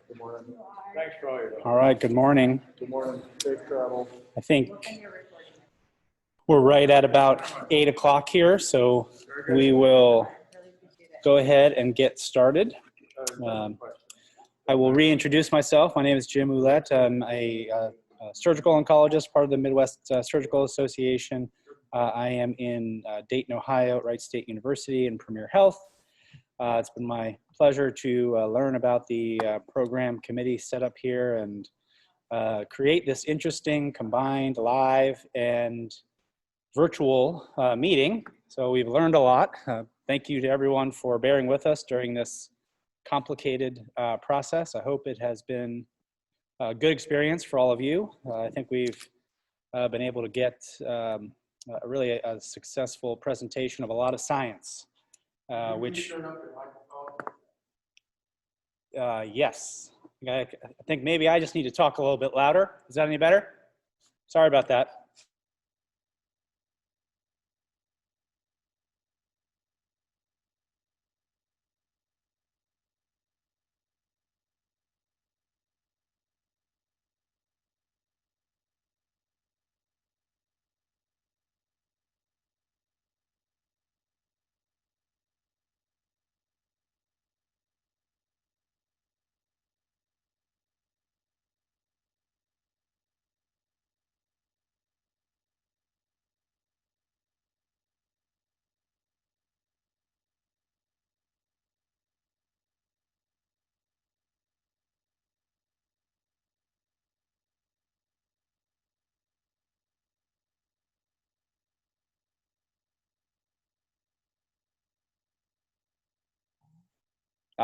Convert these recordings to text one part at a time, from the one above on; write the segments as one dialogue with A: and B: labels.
A: Good morning. Thanks for all your help.
B: All right, good morning.
A: Good morning. Safe travel.
B: I think we're right at about 8 o'clock here, so we will go ahead and get started. I will reintroduce myself. My name is Jim Ouellette. I'm a surgical oncologist, part of the Midwest Surgical Association. I am in Dayton, Ohio, at Wright State University in Premier Health. It's been my pleasure to learn about the program committee set up here and create this interesting combined live and virtual meeting. So we've learned a lot. Thank you to everyone for bearing with us during this complicated process. I hope it has been a good experience for all of you. I think we've been able to get really a successful presentation of a lot of science, which yes, I think maybe I just need to talk a little bit louder. Is that any better? Sorry about that.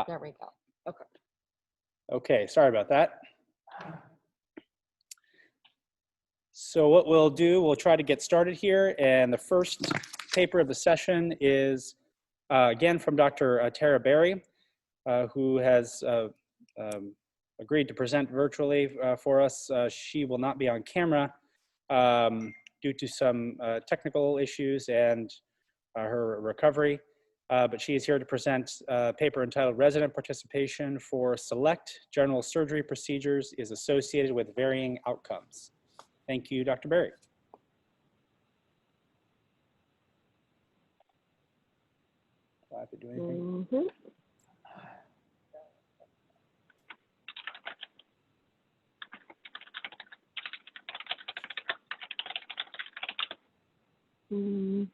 C: There we go. Okay.
B: Okay, sorry about that. So what we'll do, we'll try to get started here. And the first paper of the session is, again, from Dr. Tara Berry, who has agreed to present virtually for us. She will not be on camera due to some technical issues and her recovery. But she is here to present a paper entitled Resident Participation for Select General Surgery Procedures is Associated with Varying Outcomes. Thank you, Dr. Berry. Do I have to do anything?
C: Mm-hmm.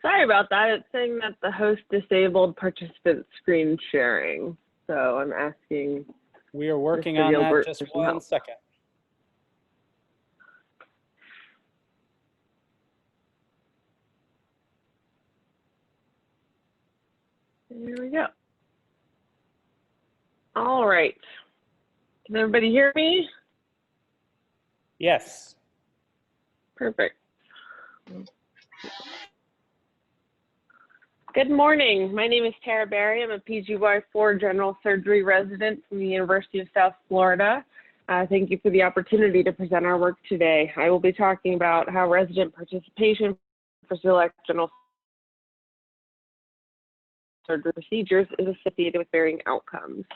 C: Sorry about that. It's saying that the host disabled participant screen sharing. So I'm asking.
B: We are working on that. Just 1 second.
C: There we go. All right. Can everybody hear me?
B: Yes.
C: Perfect. Good morning. My name is Tara Berry. I'm a PGY4 general surgery resident from the University of South Florida. Thank you for the opportunity to present our work today. I will be talking about how resident participation for select general surgery procedures is associated with varying outcomes.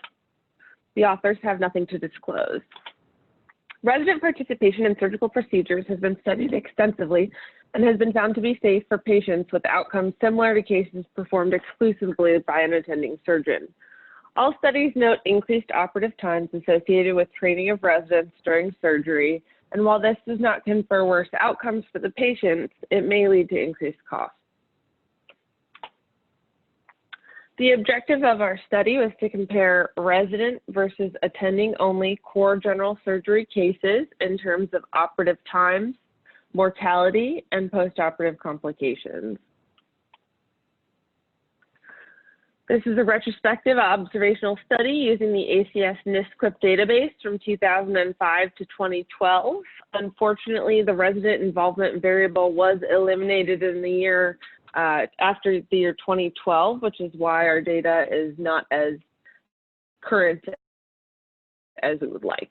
C: The authors have nothing to disclose. Resident participation in surgical procedures has been studied extensively and has been found to be safe for patients with outcomes similar to cases performed exclusively by an attending surgeon. All studies note increased operative times associated with training of residents during surgery, and while this does not confer worse outcomes for the patients, it may lead to increased costs. The objective of our study was to compare resident versus attending only core general surgery cases in terms of operative times, mortality, and postoperative complications. This is a retrospective observational study using the ACS NISQIP database from 2005 to 2012. Unfortunately, the resident involvement variable was eliminated in the year after the year 2012, which is why our data is not as current as we would like.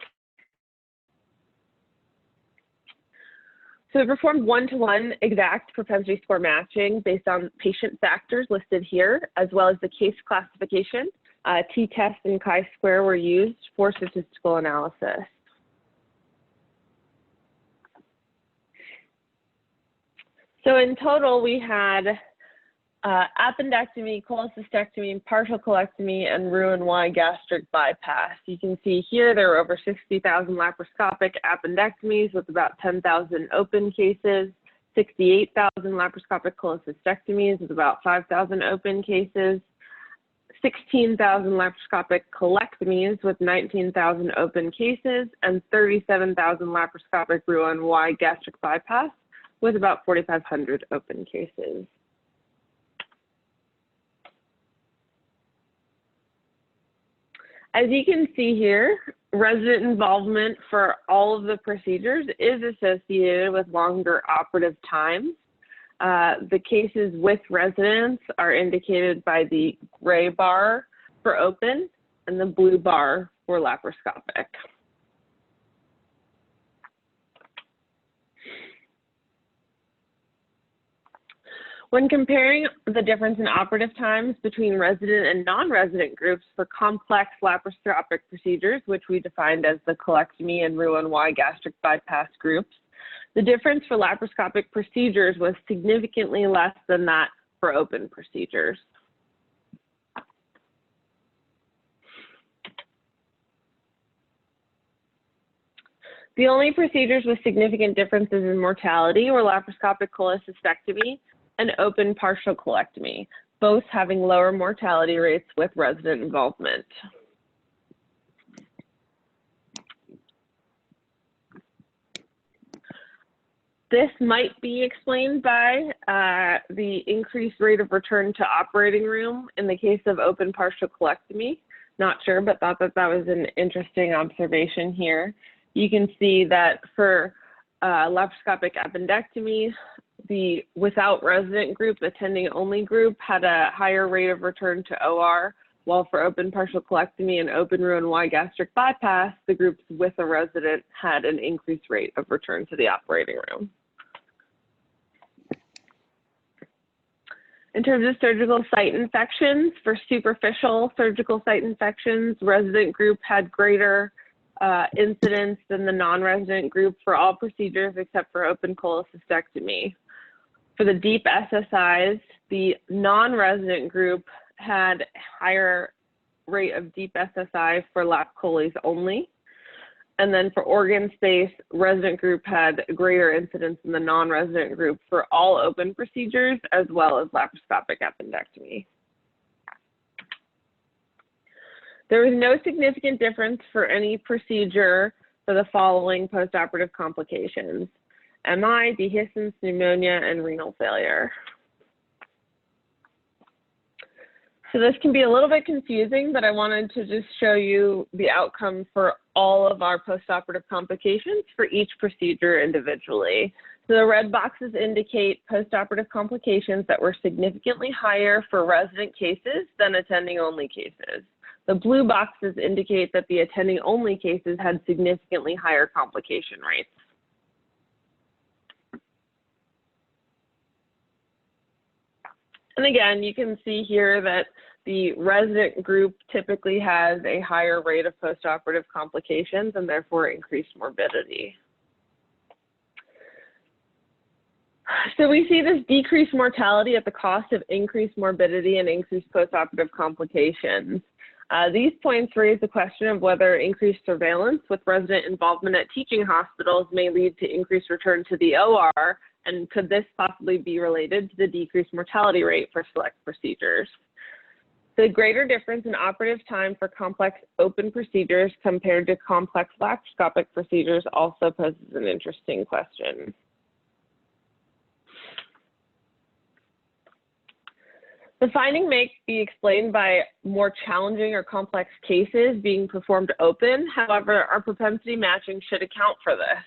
C: So we performed one-to-one exact propensity score matching based on patient factors listed here, as well as the case classification. T-test and chi-square were used for statistical analysis. So in total, we had appendectomy, cholecystectomy, partial colectomy, and Roux-en-Y gastric bypass. You can see here there were over 60,000 laparoscopic appendectomies with about 10,000 open cases, 68,000 laparoscopic cholecystectomies with about 5,000 open cases, 16,000 laparoscopic colectomies with 19,000 open cases, and 37,000 laparoscopic Roux-en-Y gastric bypass with about 4,500 open cases. As you can see here, resident involvement for all of the procedures is associated with longer operative times. The cases with residents are indicated by the gray bar for open and the blue bar for laparoscopic. When comparing the difference in operative times between resident and non-resident groups for complex laparoscopic procedures, which we defined as the colectomy and Roux-en-Y gastric bypass groups, the difference for laparoscopic procedures was significantly less than that for open procedures. The only procedures with significant differences in mortality were laparoscopic cholecystectomy and open partial colectomy, both having lower mortality rates with resident involvement. This might be explained by the increased rate of return to operating room in the case of open partial colectomy. Not sure, but thought that that was an interesting observation here. You can see that for laparoscopic appendectomy, the without resident group, attending only group, had a higher rate of return to OR, while for open partial colectomy and open Roux-en-Y gastric bypass, the groups with a resident had an increased rate of return to the operating room. In terms of surgical site infections, for superficial surgical site infections, resident group had greater incidence than the non-resident group for all procedures except for open cholecystectomy. For the deep SSIs, the non-resident group had higher rate of deep SSI for lap choles only. And then for organ space, resident group had greater incidence than the non-resident group for all open procedures, as well as laparoscopic appendectomy. There was no significant difference for any procedure for the following postoperative complications: MI, dehiscence, pneumonia, and renal failure. So this can be a little bit confusing, but I wanted to just show you the outcome for all of our postoperative complications for each procedure individually. So the red boxes indicate postoperative complications that were significantly higher for resident cases than attending only cases. The blue boxes indicate that the attending only cases had significantly higher complication rates. And again, you can see here that the resident group typically has a higher rate of postoperative complications and therefore increased morbidity. So we see this decreased mortality at the cost of increased morbidity and increased postoperative complications. These points raise the question of whether increased surveillance with resident involvement at teaching hospitals may lead to increased return to the OR, and could this possibly be related to the decreased mortality rate for select procedures? The greater difference in operative time for complex open procedures compared to complex laparoscopic procedures also poses an interesting question. The finding may be explained by more challenging or complex cases being performed open. However, our propensity matching should account for this.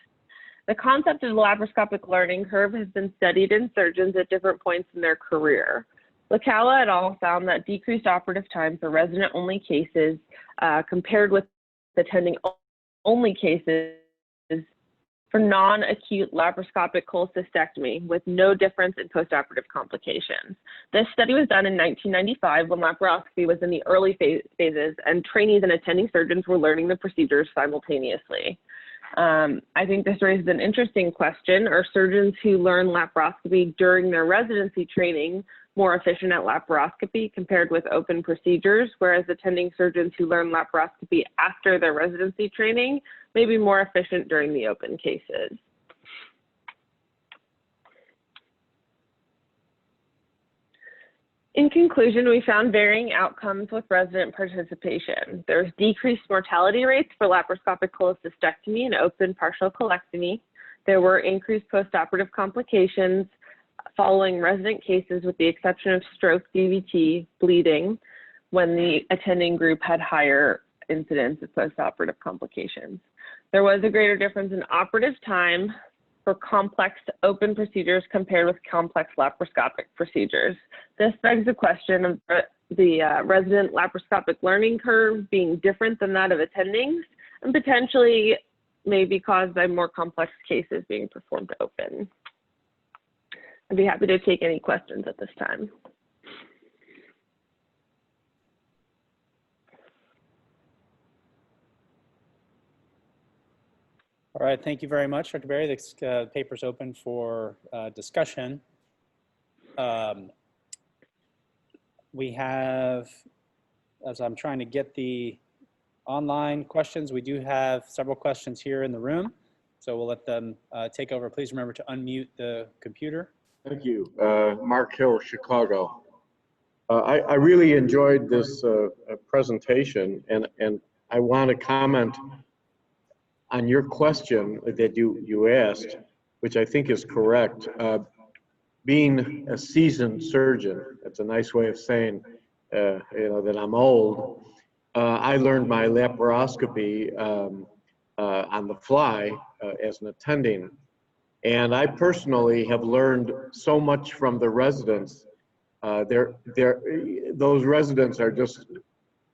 C: The concept of the laparoscopic learning curve has been studied in surgeons at different points in their career. Lakawa et al. Found that decreased operative time for resident-only cases compared with attending-only cases for non-acute laparoscopic cholecystectomy with no difference in postoperative complications. This study was done in 1995 when laparoscopy was in the early phases and trainees and attending surgeons were learning the procedures simultaneously. I think this raises an interesting question. Are surgeons who learn laparoscopy during their residency training more efficient at laparoscopy compared with open procedures, whereas attending surgeons who learn laparoscopy after their residency training may be more efficient during the open cases? In conclusion, we found varying outcomes with resident participation. There's decreased mortality rates for laparoscopic cholecystectomy and open partial colectomy. There were increased postoperative complications following resident cases with the exception of stroke, DVT, bleeding, when the attending group had higher incidence of postoperative complications. There was a greater difference in operative time for complex open procedures compared with complex laparoscopic procedures. This begs the question of the resident laparoscopic learning curve being different than that of attendings and potentially may be caused by more complex cases being performed open. I'd be happy to take any questions at this time.
B: All right, thank you very much, Dr. Berry. This paper's open for discussion. We have, as I'm trying to get the online questions, we do have several questions here in the room, so we'll let them take over. Please remember to unmute the computer.
A: Thank you. Mark Hill, Chicago. I really enjoyed this presentation, and I want to comment on your question that you asked, which I think is correct. Being a seasoned surgeon, that's a nice way of saying that I'm old. I learned my laparoscopy on the fly as an attending. And I personally have learned so much from the residents. Those residents are just,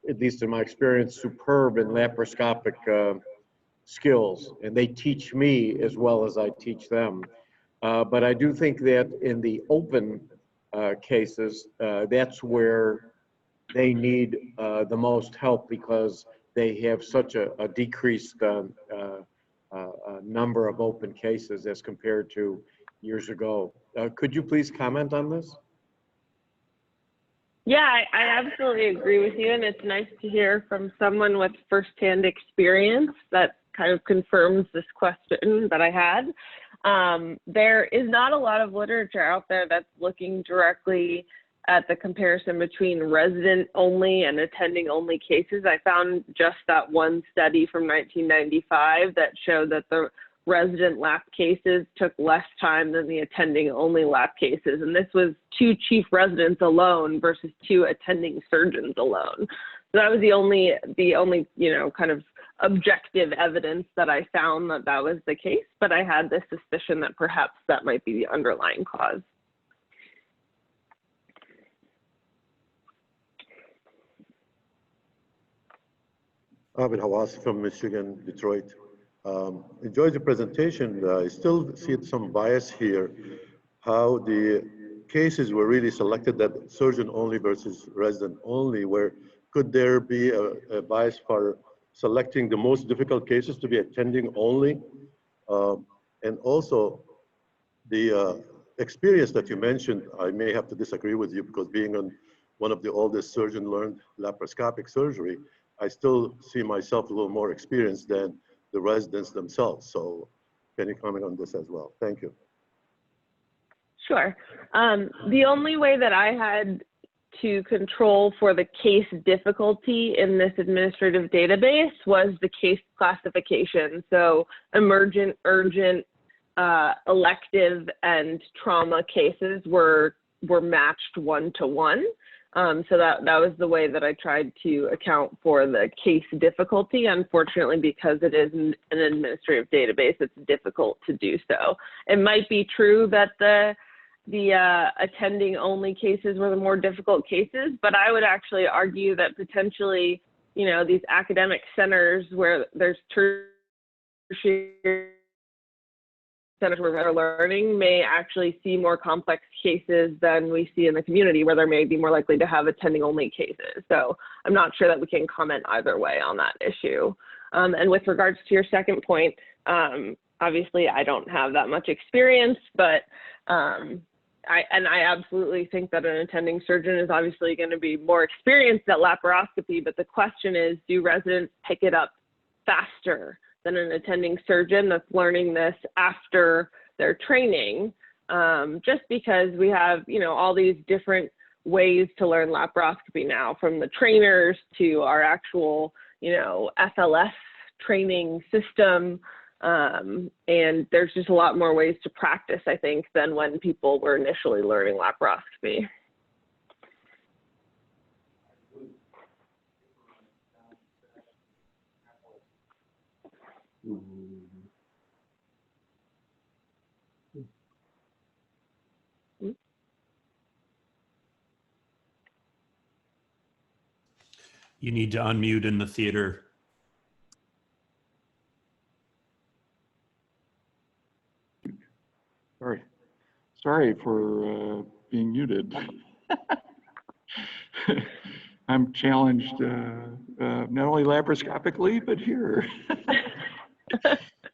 A: at least in my experience, superb in laparoscopic skills, and they teach me as well as I teach them. But I do think that in the open cases, that's where they need the most help because they have such a decreased number of open cases as compared to years ago. Could you please comment on this?
C: Yeah, I absolutely agree with you, and it's nice to hear from someone with firsthand experience that kind of confirms this question that I had. There is not a lot of literature out there that's looking directly at the comparison between resident-only and attending-only cases. I found just that one study from 1995 that showed that the resident lap cases took less time than the attending-only lap cases, and this was 2 chief residents alone versus 2 attending surgeons alone. So that was the only kind of objective evidence that I found that that was the case, but I had this suspicion that perhaps that might be the underlying cause.
D: Abid Hawass from Michigan, Detroit. Enjoyed the presentation. I still see some bias here, how the cases were really selected that surgeon only versus resident only, where could there be a bias for selecting the most difficult cases to be attending only? And also the experience that you mentioned, I may have to disagree with you because being on one of the oldest surgeon learned laparoscopic surgery, I still see myself a little more experienced than the residents themselves. So can you comment on this as well? Thank you.
C: Sure. The only way that I had to control for the case difficulty in this administrative database was the case classification. So emergent, urgent, elective, and trauma cases were matched 1-to-1. So that was the way that I tried to account for the case difficulty. Unfortunately, because it is an administrative database, it's difficult to do so. It might be true that the attending only cases were the more difficult cases, but I would actually argue that potentially, these academic centers where there's tertiary Centers for Better Learning may actually see more complex cases than we see in the community, where they may be more likely to have attending only cases. So I'm not sure that we can comment either way on that issue. And with regards to your second point, obviously I don't have that much experience, but I absolutely think that an attending surgeon is obviously going to be more experienced at laparoscopy, but the question is, do residents pick it up faster than an attending surgeon that's learning this after their training? Just because we have, all these different ways to learn laparoscopy now, from the trainers to our actual, FLS training system. And there's just a lot more ways to practice, I think, than when people were initially learning laparoscopy.
E: You need to unmute in the theater.
F: Sorry for being muted. I'm challenged not only laparoscopically, but here.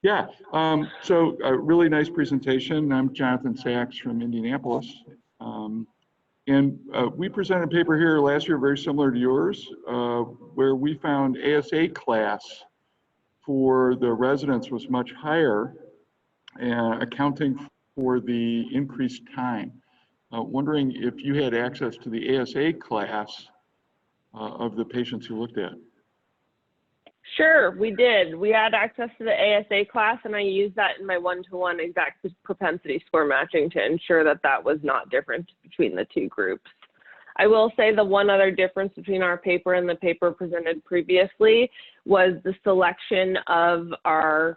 F: Yeah, so a really nice presentation. I'm Jonathan Sachs from Indianapolis. And we presented a paper here last year very similar to yours, where we found ASA class for the residents was much higher, accounting for the increased time. Wondering if you had access to the ASA class of the patients you looked at.
C: Sure, we did. We had access to the ASA class, and I used that in my one-to-one exact propensity score matching to ensure that that was not different between the two groups. I will say the one other difference between our paper and the paper presented previously was the selection of our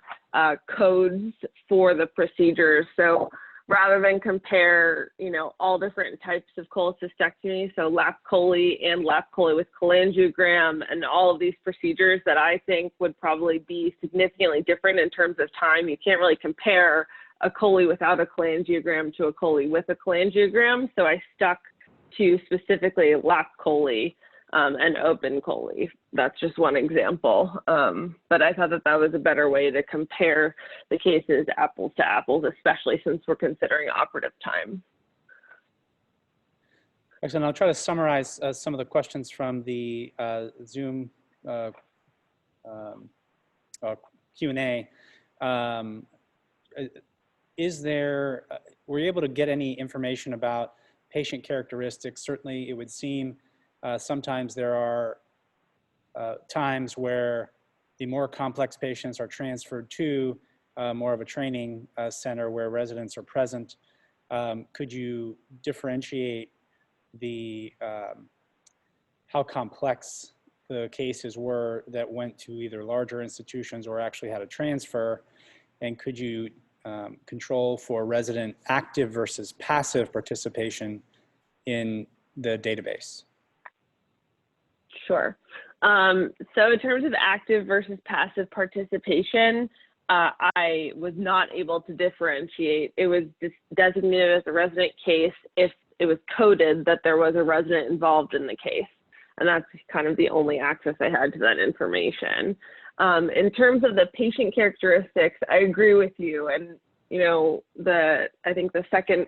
C: codes for the procedures. So rather than compare, all different types of cholecystectomy, so lap chole and lap chole with cholangiogram and all of these procedures that I think would probably be significantly different in terms of time. You can't really compare a chole without a cholangiogram to a chole with a cholangiogram. So I stuck to specifically lap chole and open chole. That's just one example. But I thought that that was a better way to compare the cases apples to apples, especially since we're considering operative time.
B: Excellent. I'll try to summarize some of the questions from the Zoom Q&A. Were you able to get any information about patient characteristics? Certainly, it would seem sometimes there are times where the more complex patients are transferred to more of a training center where residents are present. Could you differentiate the how complex the cases were that went to either larger institutions or actually had a transfer? And could you control for resident active versus passive participation in the database?
C: Sure. So in terms of active versus passive participation, I was not able to differentiate. It was just designated as a resident case if it was coded that there was a resident involved in the case. And that's kind of the only access I had to that information. In terms of the patient characteristics, I agree with you. And, I think the second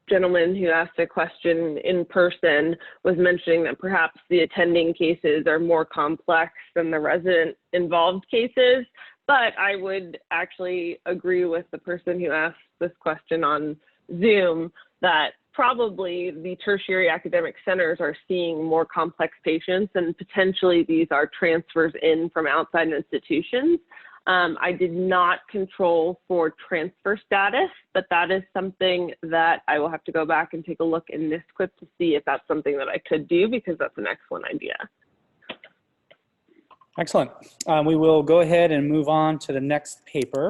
C: gentleman who asked a question in person was mentioning that perhaps the attending cases are more complex than the resident involved cases. But I would actually agree with the person who asked this question on Zoom that probably the tertiary academic centers are seeing more complex patients, and potentially these are transfers in from outside institutions. I did not control for transfer status, but that is something that I will have to go back and take a look in NISQIP to see if that's something that I could do, because that's an excellent idea.
B: Excellent. We will go ahead and move on to the next paper,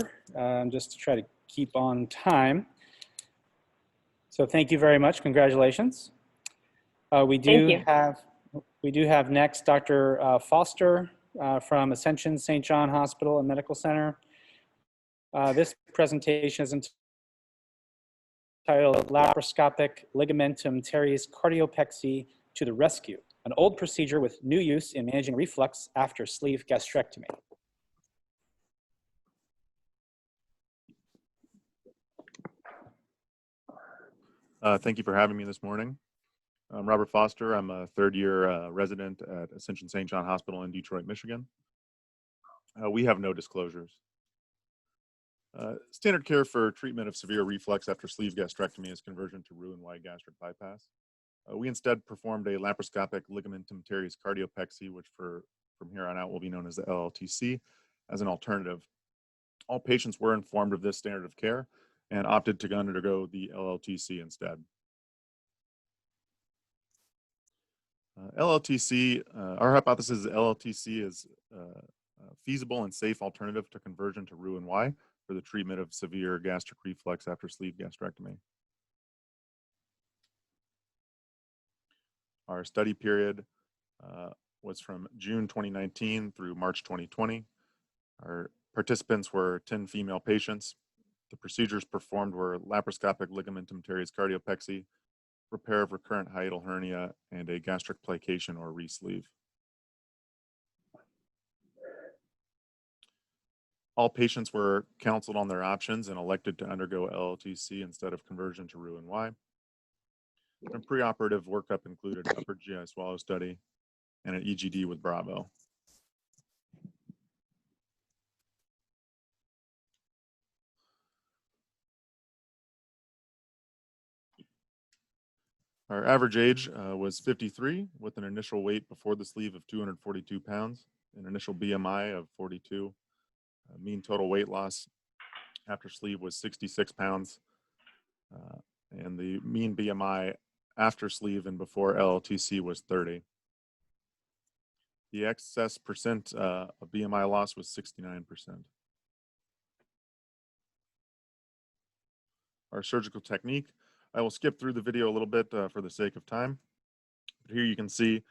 B: just to try to keep on time. So thank you very much. Congratulations. We do have next Dr. Foster from Ascension St. John Hospital and Medical Center. This presentation is entitled Laparoscopic Ligamentum Teres Cardiopexy to the Rescue, an old procedure with new use in managing reflux after sleeve gastrectomy.
G: Thank you for having me this morning. I'm Robert Foster. I'm a third-year resident at Ascension St. John Hospital in Detroit, Michigan. We have no disclosures. Standard care for treatment of severe reflux after sleeve gastrectomy is conversion to Roux-en-Y gastric bypass. We instead performed a laparoscopic ligamentum teres cardiopexy, which from here on out will be known as the LLTC, as an alternative. All patients were informed of this standard of care and opted to undergo the LLTC instead. LLTC, our hypothesis is LLTC is a feasible and safe alternative to conversion to Roux-en-Y for the treatment of severe gastric reflux after sleeve gastrectomy. Our study period was from June 2019 through March 2020. Our participants were 10 female patients. The procedures performed were laparoscopic ligamentum teres cardiopexy, repair of recurrent hiatal hernia, and a gastric plication or re-sleeve. All patients were counseled on their options and elected to undergo LLTC instead of conversion to Roux-en-Y. And preoperative workup included an upper GI swallow study and an EGD with Bravo. Our average age was 53 with an initial weight before the sleeve of 242 pounds, an initial BMI of 42. Mean total weight loss after sleeve was 66 pounds, and the mean BMI after sleeve and before LLTC was 30. The excess percent of BMI loss was 69%. Our surgical technique, I will skip through the video a little bit for the sake of time. But here you can see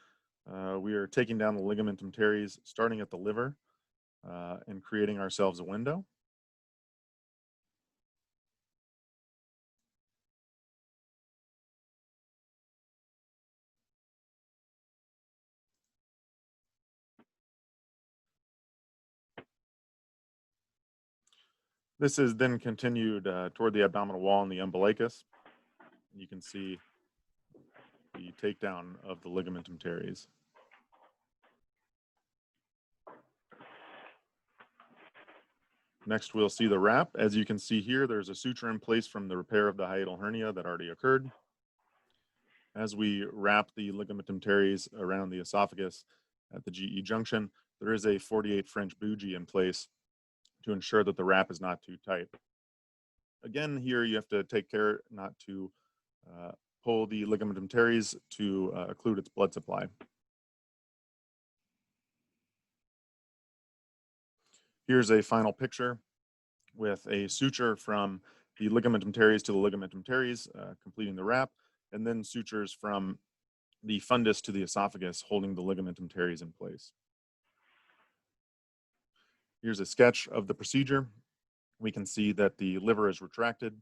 G: we are taking down the ligamentum teres, starting at the liver and creating ourselves a window. This is then continued toward the abdominal wall and the umbilicus. You can see the takedown of the ligamentum teres. Next, we'll see the wrap. As you can see here, there's a suture in place from the repair of the hiatal hernia that already occurred. As we wrap the ligamentum teres around the esophagus at the GE junction, there is a 48 French bougie in place to ensure that the wrap is not too tight. Again, here you have to take care not to pull the ligamentum teres to occlude its blood supply. Here's a final picture with a suture from the ligamentum teres to the ligamentum teres, completing the wrap, and then sutures from the fundus to the esophagus, holding the ligamentum teres in place. Here's a sketch of the procedure. We can see that the liver is retracted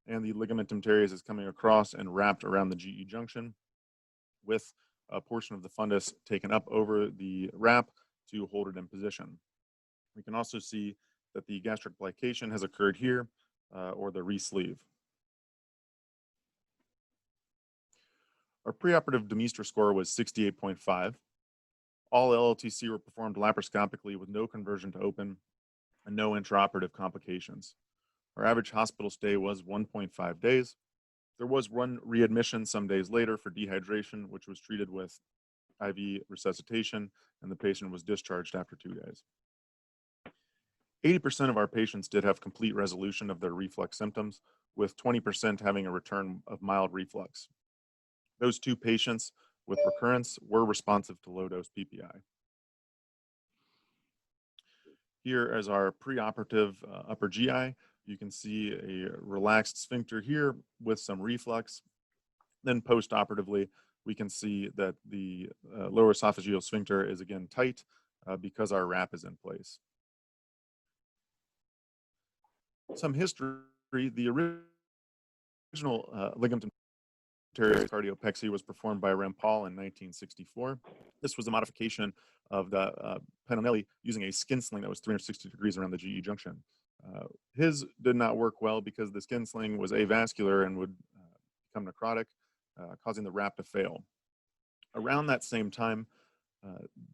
G: and the ligamentum teres is coming across and wrapped around the GE junction with a portion of the fundus taken up over the wrap to hold it in position. We can also see that the gastric plication has occurred here or the re-sleeve. Our preoperative Demeester score was 68.5. All LLTC were performed laparoscopically with no conversion to open and no intraoperative complications. Our average hospital stay was 1.5 days. There was one readmission some days later for dehydration, which was treated with IV resuscitation, and the patient was discharged after 2 days. 80% of our patients did have complete resolution of their reflux symptoms, with 20% having a return of mild reflux. Those 2 patients with recurrence were responsive to low-dose PPI. Here is our preoperative upper GI. You can see a relaxed sphincter here with some reflux. Then post-operatively, we can see that the lower esophageal sphincter is again tight because our wrap is in place. Some history, the original ligament cardiopexy was performed by Rampal in 1964. This was a modification of the Pinonelli using a skin sling that was 360 degrees around the GE junction. His did not work well because the skin sling was avascular and would become necrotic, causing the wrap to fail. Around that same time,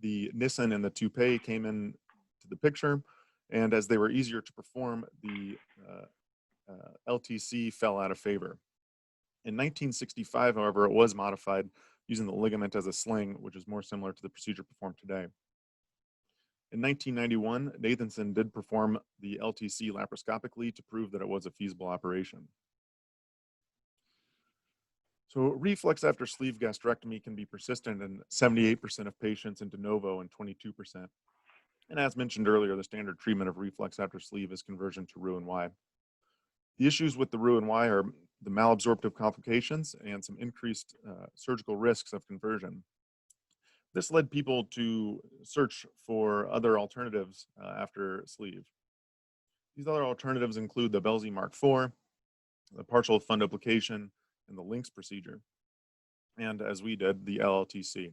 G: the Nissen and the Toupet came in to the picture, and as they were easier to perform, the LTC fell out of favor. In 1965, however, it was modified using the ligament as a sling, which is more similar to the procedure performed today. In 1991, Nathanson did perform the LTC laparoscopically to prove that it was a feasible operation. So reflux after sleeve gastrectomy can be persistent in 78% of patients and de novo in 22%. And as mentioned earlier, the standard treatment of reflux after sleeve is conversion to Roux-en-Y. The issues with the Roux-en-Y are the malabsorptive complications and some increased surgical risks of conversion. This led people to search for other alternatives after sleeve. These other alternatives include the Belsey Mark IV, the partial fundoplication, and the Lynx procedure, and as we did, the LLTC.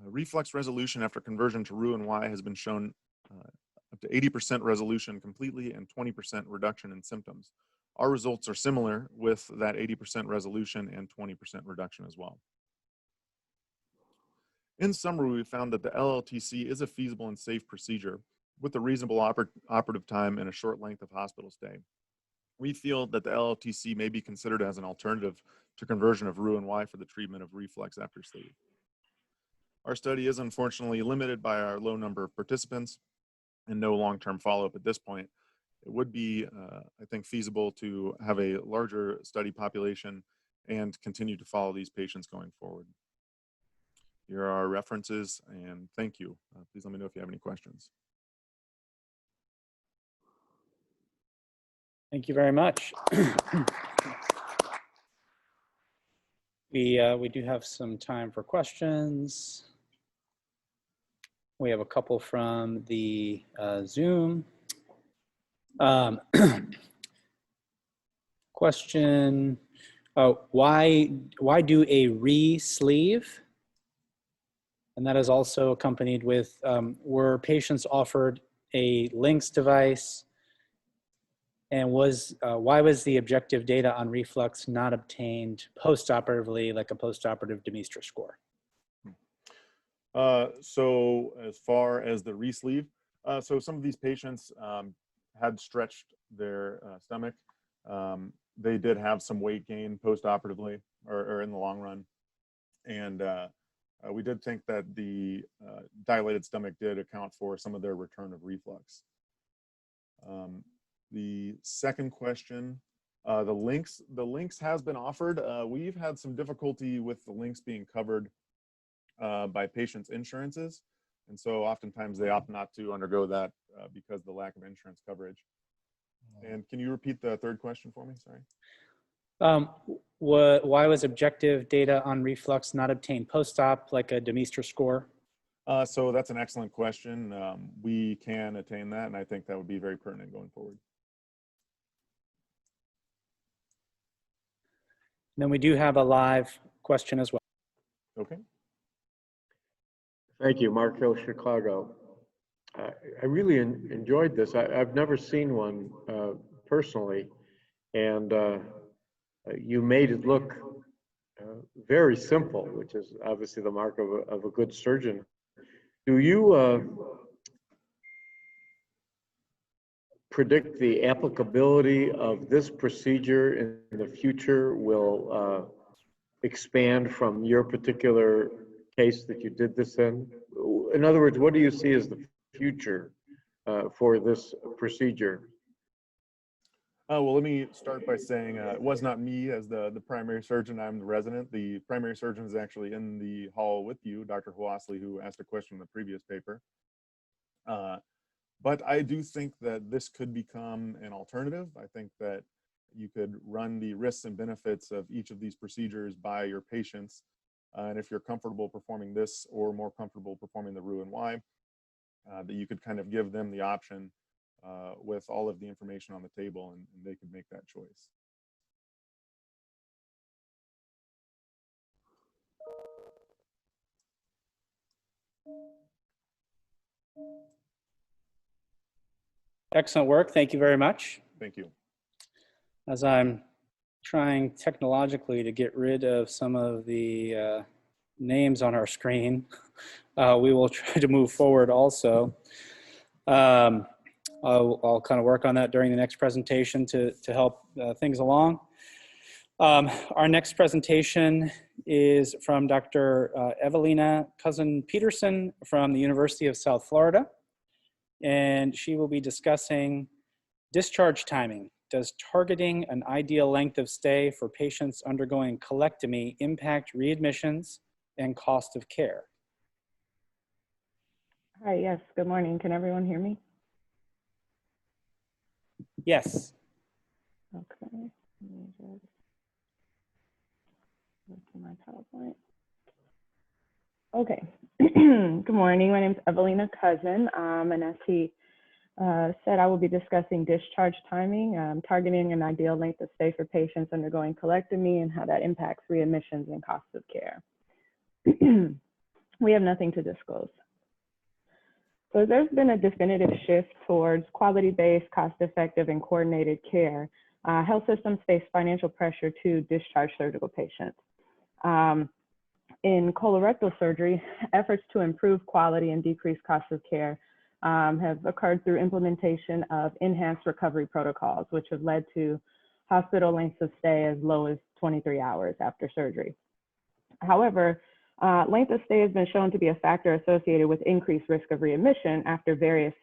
G: Reflux resolution after conversion to Roux-en-Y has been shown up to 80% resolution completely and 20% reduction in symptoms. Our results are similar with that 80% resolution and 20% reduction as well. In summary, we found that the LLTC is a feasible and safe procedure with a reasonable operative time and a short length of hospital stay. We feel that the LLTC may be considered as an alternative to conversion of Roux-en-Y for the treatment of reflux after sleeve. Our study is unfortunately limited by our low number of participants and no long-term follow-up at this point. It would be, I think, feasible to have a larger study population and continue to follow these patients going forward. Here are our references, and thank you. Please let me know if you have any questions.
B: Thank you very much. We do have some time for questions. We have a couple from the Zoom. Question, why do a re-sleeve? And that is also accompanied with, were patients offered a Lynx device? And why was the objective data on reflux not obtained post-operatively, like a post-operative Demeester score?
G: So as far as the re-sleeve, so some of these patients had stretched their stomach. They did have some weight gain post-operatively or in the long run. And we did think that the dilated stomach did account for some of their return of reflux. The second question, the Lynx has been offered. We've had some difficulty with the Lynx being covered by patients' insurances. And so oftentimes they opt not to undergo that because of the lack of insurance coverage. And can you repeat the third question for me? Sorry.
B: Why was objective data on reflux not obtained post-op, like a Demeester score?
G: So that's an excellent question. We can attain that, and I think that would be very pertinent going forward.
B: Then we do have a live question as well.
G: Okay.
A: Thank you, Mark Hill, Chicago. I really enjoyed this. I've never seen one personally, and you made it look very simple, which is obviously the mark of a good surgeon. Do you predict the applicability of this procedure in the future will expand from your particular case that you did this in? In other words, what do you see as the future for this procedure?
G: Well, let me start by saying it was not me as the primary surgeon. I'm the resident. The primary surgeon is actually in the hall with you, Dr. Hwasley, who asked a question in the previous paper. But I do think that this could become an alternative. I think that you could run the risks and benefits of each of these procedures by your patients. And if you're comfortable performing this or more comfortable performing the Roux-en-Y, that you could kind of give them the option with all of the information on the table, and they can make that choice.
B: Excellent work. Thank you very much.
G: Thank you.
B: As I'm trying technologically to get rid of some of the names on our screen, we will try to move forward also. I'll kind of work on that during the next presentation to help things along. Our next presentation is from Dr. Evelina Cousin-Peterson from the University of South Florida, and she will be discussing discharge timing. Does targeting an ideal length of stay for patients undergoing colectomy impact readmissions and cost of care?
H: Hi, yes, good morning. Can everyone hear me?
B: Yes.
H: Okay, let me just go to my PowerPoint. Okay, good morning. My name is Evelina Cousin, and as he said, I will be discussing discharge timing, targeting an ideal length of stay for patients undergoing colectomy and how that impacts readmissions and cost of care. We have nothing to disclose. So there's been a definitive shift towards quality-based, cost-effective, and coordinated care. Health systems face financial pressure to discharge surgical patients. In colorectal surgery, efforts to improve quality and decrease costs of care have occurred through implementation of enhanced recovery protocols, which have led to hospital lengths of stay as low as 23 hours after surgery. However, length of stay has been shown to be a factor associated with increased risk of readmission after various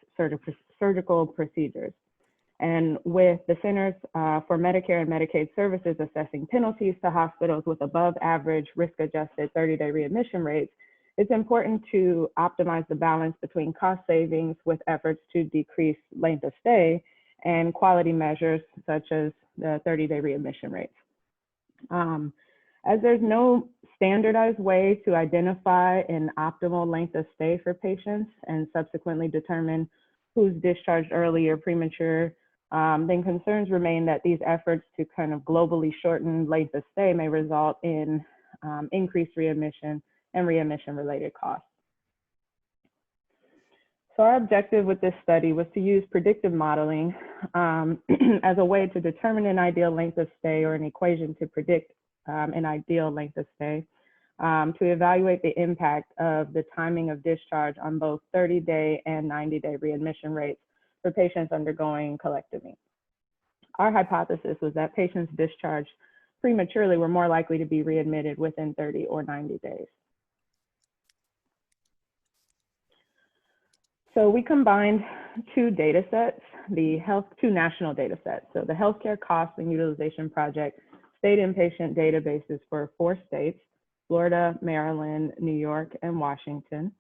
H: surgical procedures. And with the Centers for Medicare and Medicaid Services assessing penalties to hospitals with above average risk-adjusted 30-day readmission rates, it's important to optimize the balance between cost savings with efforts to decrease length of stay and quality measures such as the 30-day readmission rates. As there's no standardized way to identify an optimal length of stay for patients and subsequently determine who's discharged early or premature, then concerns remain that these efforts to kind of globally shorten length of stay may result in increased readmission and readmission related costs. So our objective with this study was to use predictive modeling as a way to determine an ideal length of stay or an equation to predict an ideal length of stay, to evaluate the impact of the timing of discharge on both 30-day and 90-day readmission rates for patients undergoing colectomy. Our hypothesis was that patients discharged prematurely were more likely to be readmitted within 30 or 90 days. So we combined two data sets, two national data sets. So the Healthcare Cost and Utilization Project state inpatient databases for 4 states, Florida, Maryland, New York, and Washington,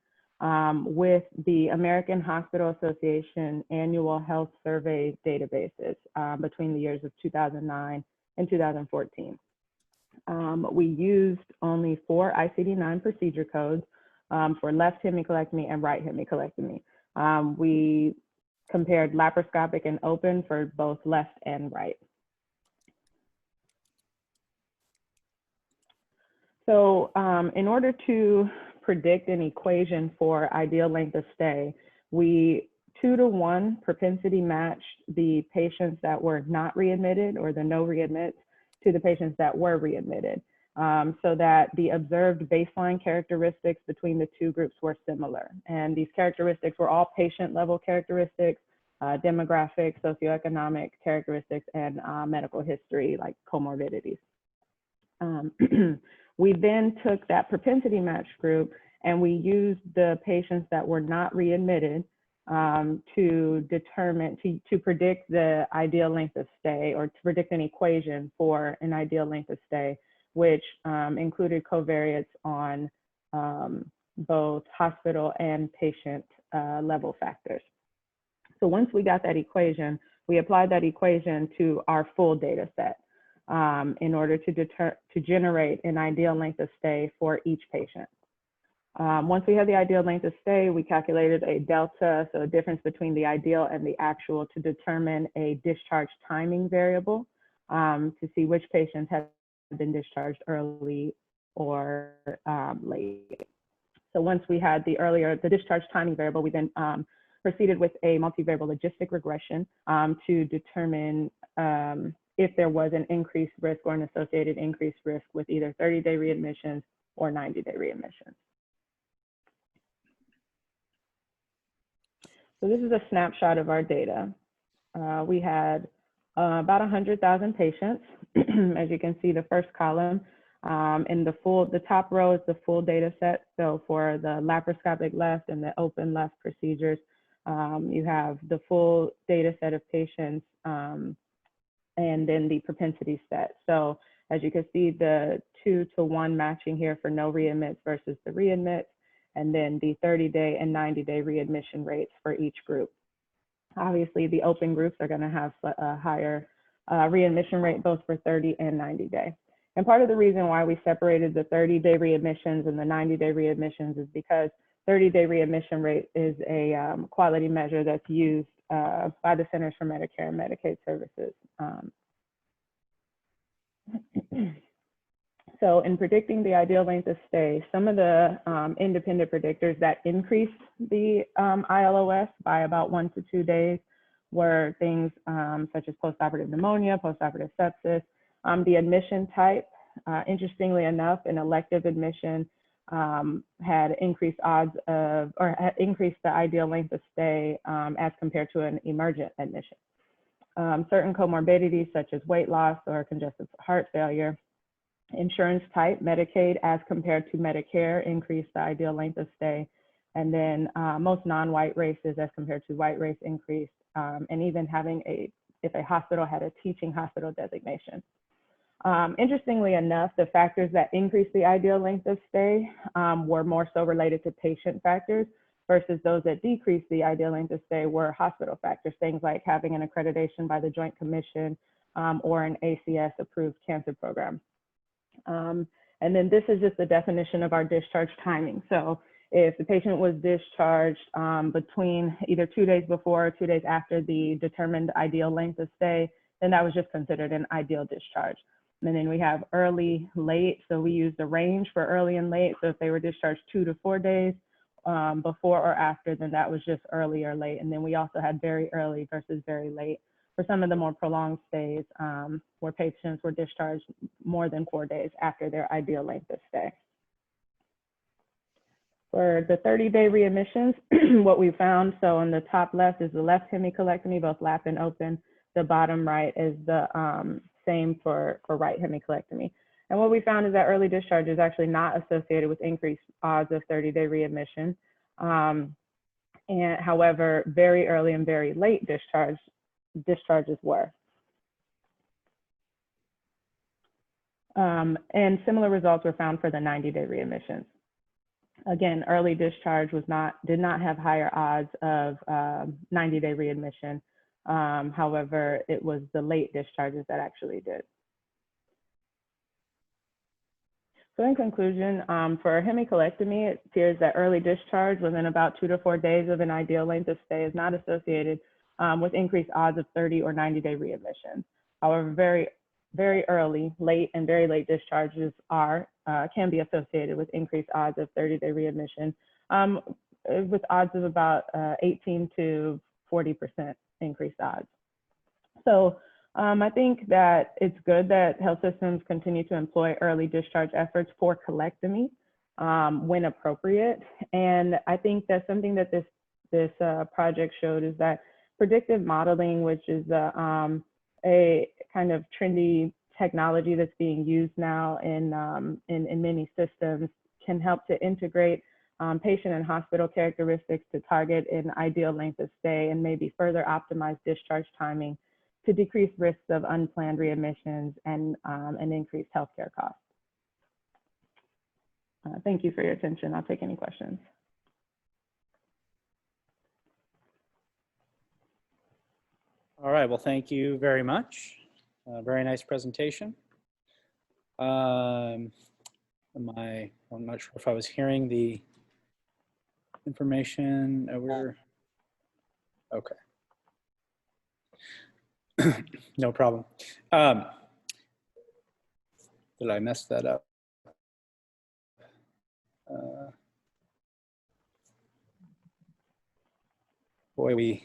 H: with the American Hospital Association annual health survey databases between the years of 2009 and 2014. We used only 4 ICD-9 procedure codes for left hemicolectomy and right hemicolectomy. We compared laparoscopic and open for both left and right. So in order to predict an equation for ideal length of stay, we 2-to-1 propensity matched the patients that were not readmitted or the no readmits to the patients that were readmitted, so that the observed baseline characteristics between the two groups were similar. And these characteristics were all patient level characteristics, demographic, socioeconomic characteristics, and medical history like comorbidities. We then took that propensity match group and we used the patients that were not readmitted to determine, to predict the ideal length of stay, or to predict an equation for an ideal length of stay, which included covariates on both hospital and patient level factors. So once we got that equation, we applied that equation to our full data set in order to generate an ideal length of stay for each patient. Once we had the ideal length of stay, we calculated a delta, so a difference between the ideal and the actual, to determine a discharge timing variable to see which patients have been discharged early or late. So once we had the discharge timing variable, we then proceeded with a multivariable logistic regression to determine if there was an increased risk or an associated increased risk with either 30-day readmissions or 90-day readmissions. So this is a snapshot of our data. We had about 100,000 patients. As you can see, the first column in the top row is the full data set. So for the laparoscopic left and the open left procedures, you have the full data set of patients and then the propensity set. So as you can see, the 2-to-1 matching here for no readmits versus the readmits, and then the 30-day and 90-day readmission rates for each group. Obviously, the open groups are going to have a higher readmission rate, both for 30 and 90-day. And part of the reason why we separated the 30-day readmissions and the 90-day readmissions is because 30-day readmission rate is a quality measure that's used by the Centers for Medicare and Medicaid Services. So in predicting the ideal length of stay, some of the independent predictors that increased the ILOS by about 1 to 2 days were things such as postoperative pneumonia, postoperative sepsis, the admission type. Interestingly enough, an elective admission had increased odds of, or had increased the ideal length of stay as compared to an emergent admission. Certain comorbidities such as weight loss or congestive heart failure, insurance type, Medicaid as compared to Medicare increased the ideal length of stay. And then most non-white races as compared to white race increased, and even having if a hospital had a teaching hospital designation. Interestingly enough, the factors that increased the ideal length of stay were more so related to patient factors versus those that decreased the ideal length of stay were hospital factors, things like having an accreditation by the Joint Commission or an ACS approved cancer program. And then this is just the definition of our discharge timing. So if the patient was discharged between either 2 days before or 2 days after the determined ideal length of stay, then that was just considered an ideal discharge. And then we have early, late. So we use the range for early and late. So if they were discharged 2 to 4 days before or after, then that was just early or late. And then we also had very early versus very late for some of the more prolonged stays where patients were discharged more than 4 days after their ideal length of stay. For the 30-day readmissions, what we found, so on the top left is the left hemicolectomy, both lap and open. The bottom right is the same for right hemicolectomy. And what we found is that early discharge is actually not associated with increased odds of 30-day readmission. And however, very early and very late discharges were. And similar results were found for the 90-day readmissions. Again, early discharge did not have higher odds of 90-day readmission. However, it was the late discharges that actually did. So in conclusion, for a hemicolectomy, it appears that early discharge within about 2 to 4 days of an ideal length of stay is not associated with increased odds of 30 or 90-day readmission. However, very early, late, and very late discharges can be associated with increased odds of 30-day readmission, with odds of about 18 to 40% increased odds. So I think that it's good that health systems continue to employ early discharge efforts for colectomy when appropriate. And I think that something that this project showed is that predictive modeling, which is a kind of trendy technology that's being used now in many systems, can help to integrate patient and hospital characteristics to target an ideal length of stay and maybe further optimize discharge timing to decrease risks of unplanned readmissions and increase healthcare costs. Thank you for your attention. I'll take any questions.
B: All right, well, thank you very much. Very nice presentation. I'm not sure if I was hearing the information. We're okay. No problem. Did I mess that up? Boy,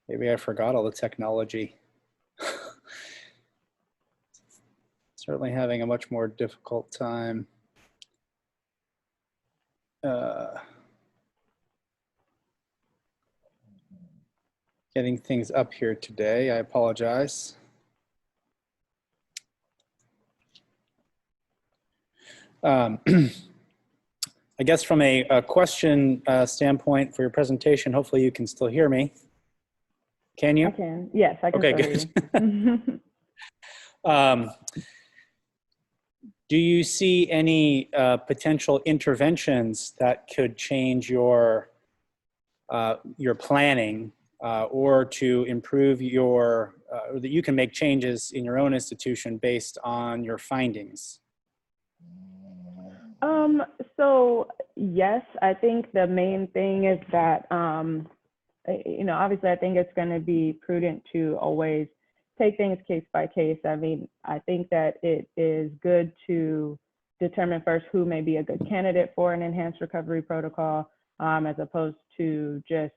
B: maybe I forgot all the technology. Certainly having a much more difficult time getting things up here today. I apologize. I guess from a question standpoint for your presentation, hopefully you can still hear me. Can you?
H: I can. Yes, I can.
B: Okay, good. Do you see any potential interventions that could change your planning or to improve or that you can make changes in your own institution based on your findings?
H: So yes, I think the main thing is that, obviously I think it's going to be prudent to always take things case by case. I mean, I think that it is good to determine first who may be a good candidate for an enhanced recovery protocol, as opposed to just,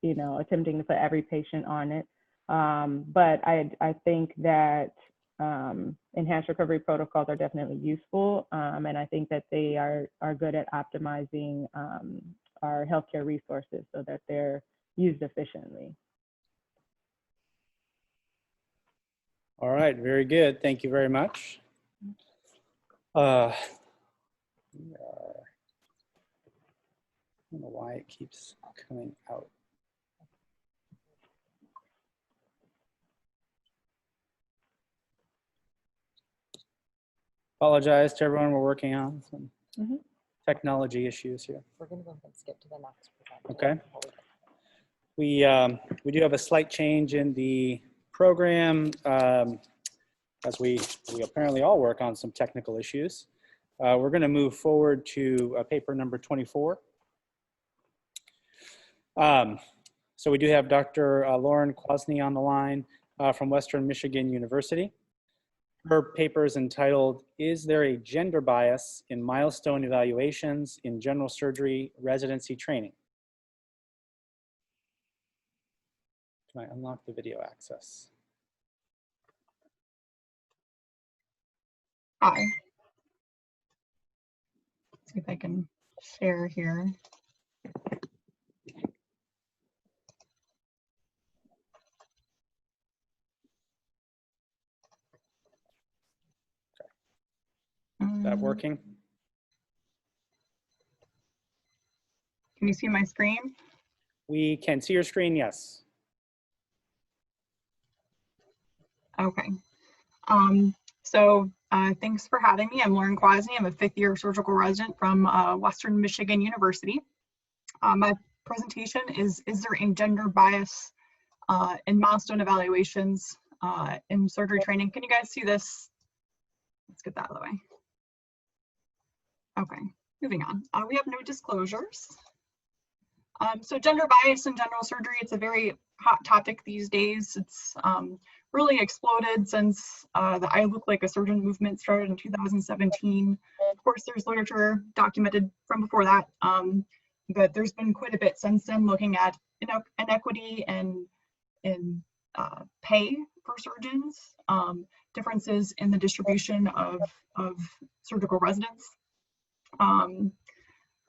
H: attempting to put every patient on it. But I think that enhanced recovery protocols are definitely useful, and I think that they are good at optimizing our healthcare resources so that they're used efficiently.
B: All right, very good. Thank you very much. I don't know why it keeps coming out. Apologize to everyone. We're working on some technology issues here.
I: We're going to go ahead and skip to the next presenter.
B: Okay. We do have a slight change in the program as we apparently all work on some technical issues. We're going to move forward to paper number 24. So we do have Dr. Lauren Kwasny on the line from Western Michigan University. Her paper is entitled, "Is there a gender bias in milestone evaluations in general surgery residency training?" Can I unlock the video access?
J: Hi. Let's see if I can share here.
B: Is that working?
J: Can you see my screen?
B: We can see your screen, yes.
J: Okay. Thanks for having me. I'm Lauren Kwasny. I'm a fifth-year surgical resident from Western Michigan University. My presentation is there a gender bias in milestone evaluations in surgery training? Can you guys see this? Let's get that out of the way. Okay, moving on. We have no disclosures. So gender bias in general surgery, it's a very hot topic these days. It's really exploded since the I Look Like a Surgeon movement started in 2017. Of course, there's literature documented from before that, but there's been quite a bit since then looking at inequity and in pay for surgeons, differences in the distribution of surgical residents,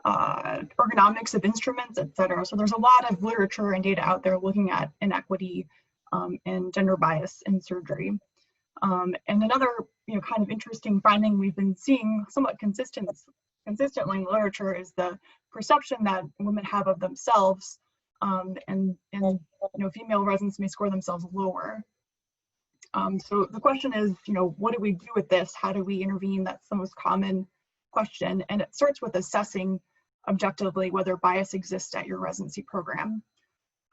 J: ergonomics of instruments, etc. So there's a lot of literature and data out there looking at inequity and gender bias in surgery. And another kind of interesting finding we've been seeing somewhat consistently in literature is the perception that women have of themselves, and female residents may score themselves lower. So the question is, what do we do with this? How do we intervene? That's the most common question, and it starts with assessing objectively whether bias exists at your residency program.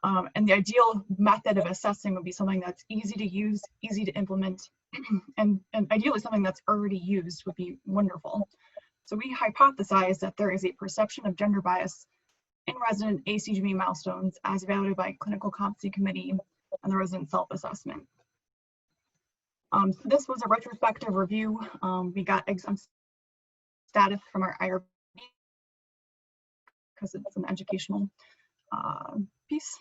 J: And the ideal method of assessing would be something that's easy to use, easy to implement, and ideally something that's already used would be wonderful. So we hypothesize that there is a perception of gender bias in resident ACGME milestones as evaluated by clinical competency committee and the resident self-assessment. So this was a retrospective review. We got exempt status from our IRB because it's an educational piece.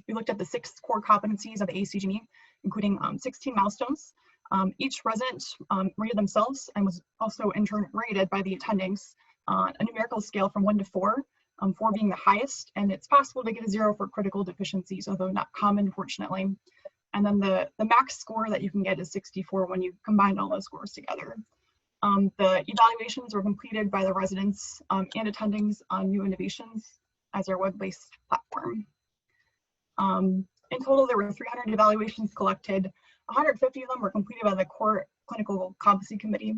J: We looked at the 6 core competencies of the ACGME, including 16 milestones. Each resident rated themselves and was also in turn rated by the attendings on a numerical scale from 1 to 4, 4 being the highest, and it's possible to get a 0 for critical deficiencies, although not common, fortunately. And then the max score that you can get is 64 when you combine all those scores together. The evaluations were completed by the residents and attendings on New Innovations as our web-based platform. In total, there were 300 evaluations collected. 150 of them were completed by the core clinical competency committee.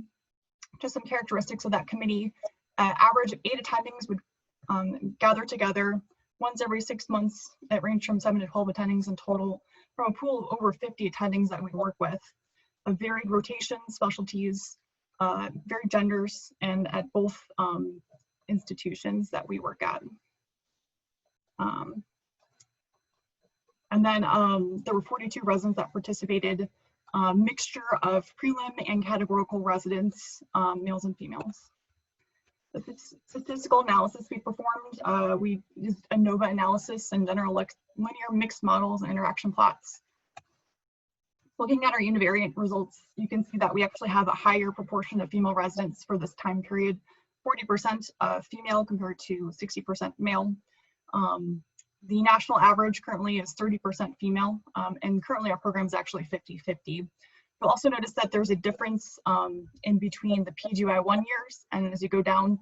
J: Just some characteristics of that committee: average of 8 attendings would gather together once every 6 months. It ranged from 7 to 12 attendings in total, from a pool of over 50 attendings that we work with, a varied rotation, specialties, varied genders, and at both institutions that we work at. And then there were 42 residents that participated, mixture of prelim and categorical residents, males and females. The statistical analysis we performed, we used ANOVA analysis and general linear mixed models and interaction plots. Looking at our univariate results, you can see that we actually have a higher proportion of female residents for this time period, 40% female compared to 60% male. The national average currently is 30% female, and currently our program is actually 50-50. You'll also notice that there's a difference in between the PGY 1 years, and as you go down,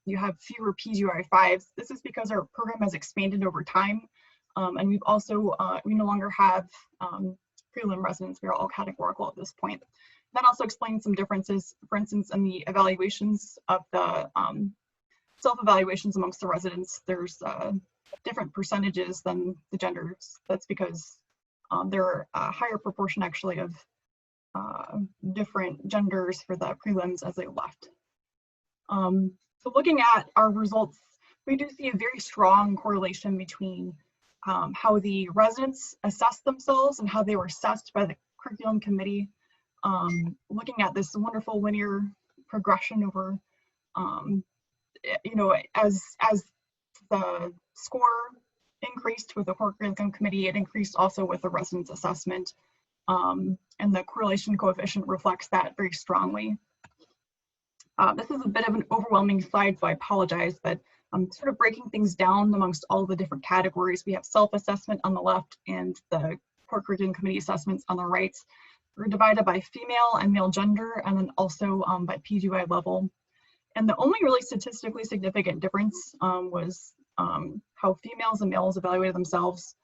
J: you have fewer PGY 5s. This is because our program has expanded over time, and we've also, we no longer have prelim residents. We are all categorical at this point. That also explains some differences, for instance, in the evaluations of the self-evaluations amongst the residents. There's different percentages than the genders. That's because there are a higher proportion actually of different genders for the prelims as they left. So looking at our results, we do see a very strong correlation between how the residents assessed themselves and how they were assessed by the curriculum committee. Looking at this wonderful linear progression over, you know, as the score increased with the core curriculum committee, it increased also with the residents assessment, and the correlation coefficient reflects that very strongly. This is a bit of an overwhelming slide, so I apologize, but I'm sort of breaking things down amongst all the different categories. We have self-assessment on the left and the core curriculum committee assessments on the right. We're divided by female and male gender, and then also by PGY level. And the only really statistically significant difference was how females and males evaluated themselves.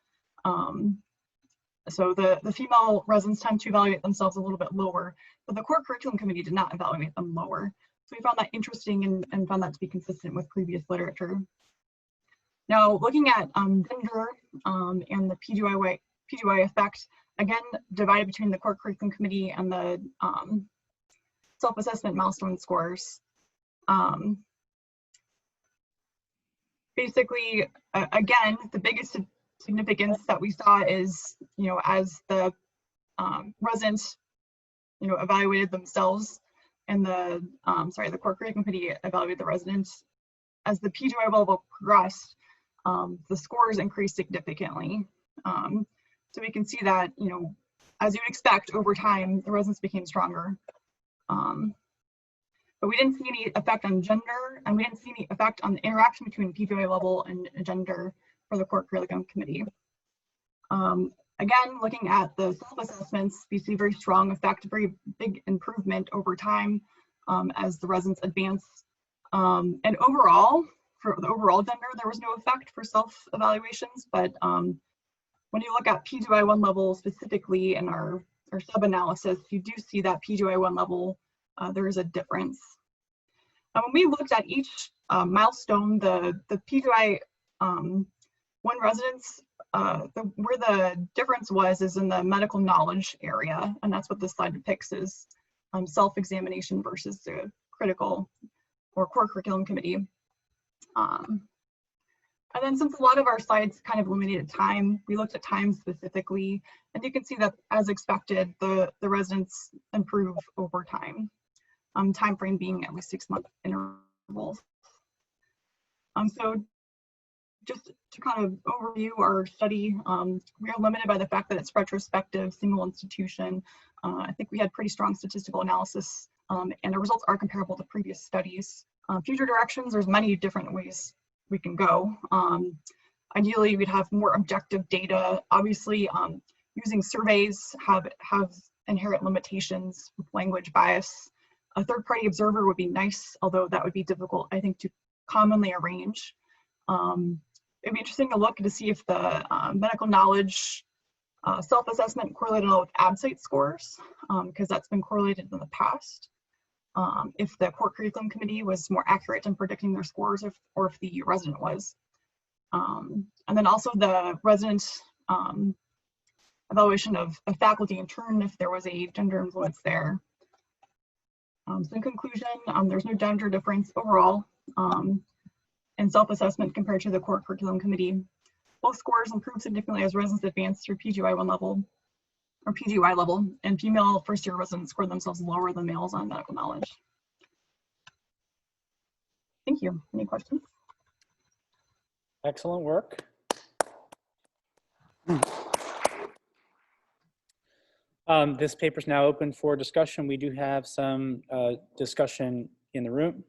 J: So the female residents tend to evaluate themselves a little bit lower, but the core curriculum committee did not evaluate them lower. So we found that interesting and found that to be consistent with previous literature. Now, looking at gender and the PGY effect, again, divided between the core curriculum committee and the self-assessment milestone scores. Basically, again, the biggest significance that we saw is, you know, as the residents, you know, evaluated themselves, and the the core curriculum committee evaluated the residents. As the PGY level progressed, the scores increased significantly. So we can see that, you know, as you'd expect, over time, the residents became stronger. But we didn't see any effect on gender, and we didn't see any effect on the interaction between PGY level and gender for the core curriculum committee. Again, looking at the self-assessments, we see very strong effect, very big improvement over time as the residents advance. And overall, for the overall gender, there was no effect for self-evaluations, but when you look at PGY 1 level specifically in our sub-analysis, you do see that PGY 1 level, there is a difference. And when we looked at each milestone, the PGY 1 residents, where the difference was is in the medical knowledge area, and that's what this slide depicts is self-examination versus the critical. or core curriculum committee. And then since a lot of our slides kind of limited time, we looked at time specifically, and you can see that as expected, the residents improve over time. Time frame being at least 6-month intervals. So just to kind of overview our study, we are limited by the fact that it's retrospective, single institution. I think we had pretty strong statistical analysis, and our results are comparable to previous studies. Future directions, there's many different ways we can go. Ideally, we'd have more objective data. Obviously, using surveys have inherent limitations with language bias. A third-party observer would be nice, although that would be difficult, I think, to commonly arrange. It'd be interesting to look to see if the medical knowledge self-assessment correlated with ABSITE scores, because that's been correlated in the past. If the core curriculum committee was more accurate in predicting their scores, or if the resident was. And then also the resident evaluation of faculty in turn, if there was a gender influence there. So in conclusion, there's no gender difference overall in self-assessment compared to the core curriculum committee. Both scores improved significantly as residents advanced through PGY1 level or PGY level, and female first-year residents scored themselves lower than males on medical knowledge. Thank you. Any questions?
B: Excellent work. This paper is now open for discussion. We do have some discussion in the room.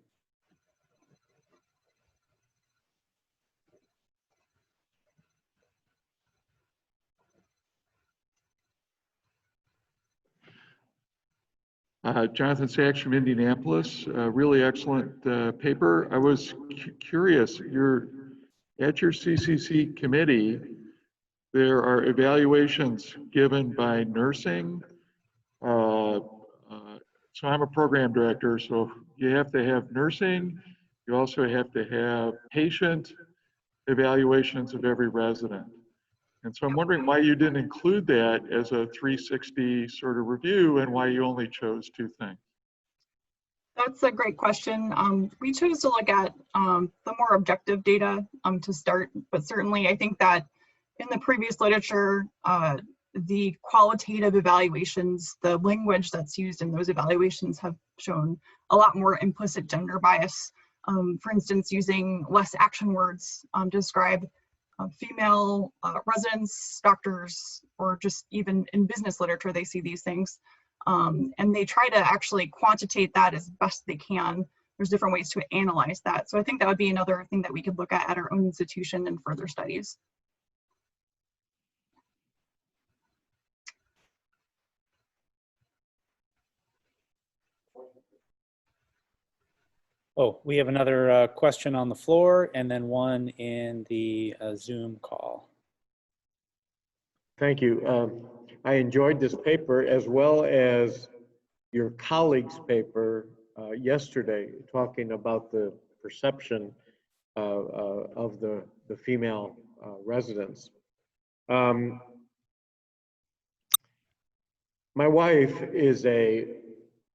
F: Jonathan Sachs from Indianapolis, really excellent paper. I was curious, at your CCC committee, there are evaluations given by nursing. So I'm a program director, so you have to have nursing. You also have to have patient evaluations of every resident. And so I'm wondering why you didn't include that as a 360 sort of review and why you only chose 2 things.
J: That's a great question. We chose to look at the more objective data to start, but certainly I think that in the previous literature, the qualitative evaluations, the language that's used in those evaluations have shown a lot more implicit gender bias. For instance, using less action words to describe female residents, doctors, or just even in business literature, they see these things. And they try to actually quantitate that as best they can. There's different ways to analyze that. So I think that would be another thing that we could look at our own institution and further studies.
B: Oh, we have another question on the floor and then one in the Zoom call.
A: Thank you. I enjoyed this paper as well as your colleague's paper yesterday, talking about the perception of the female residents. My wife is a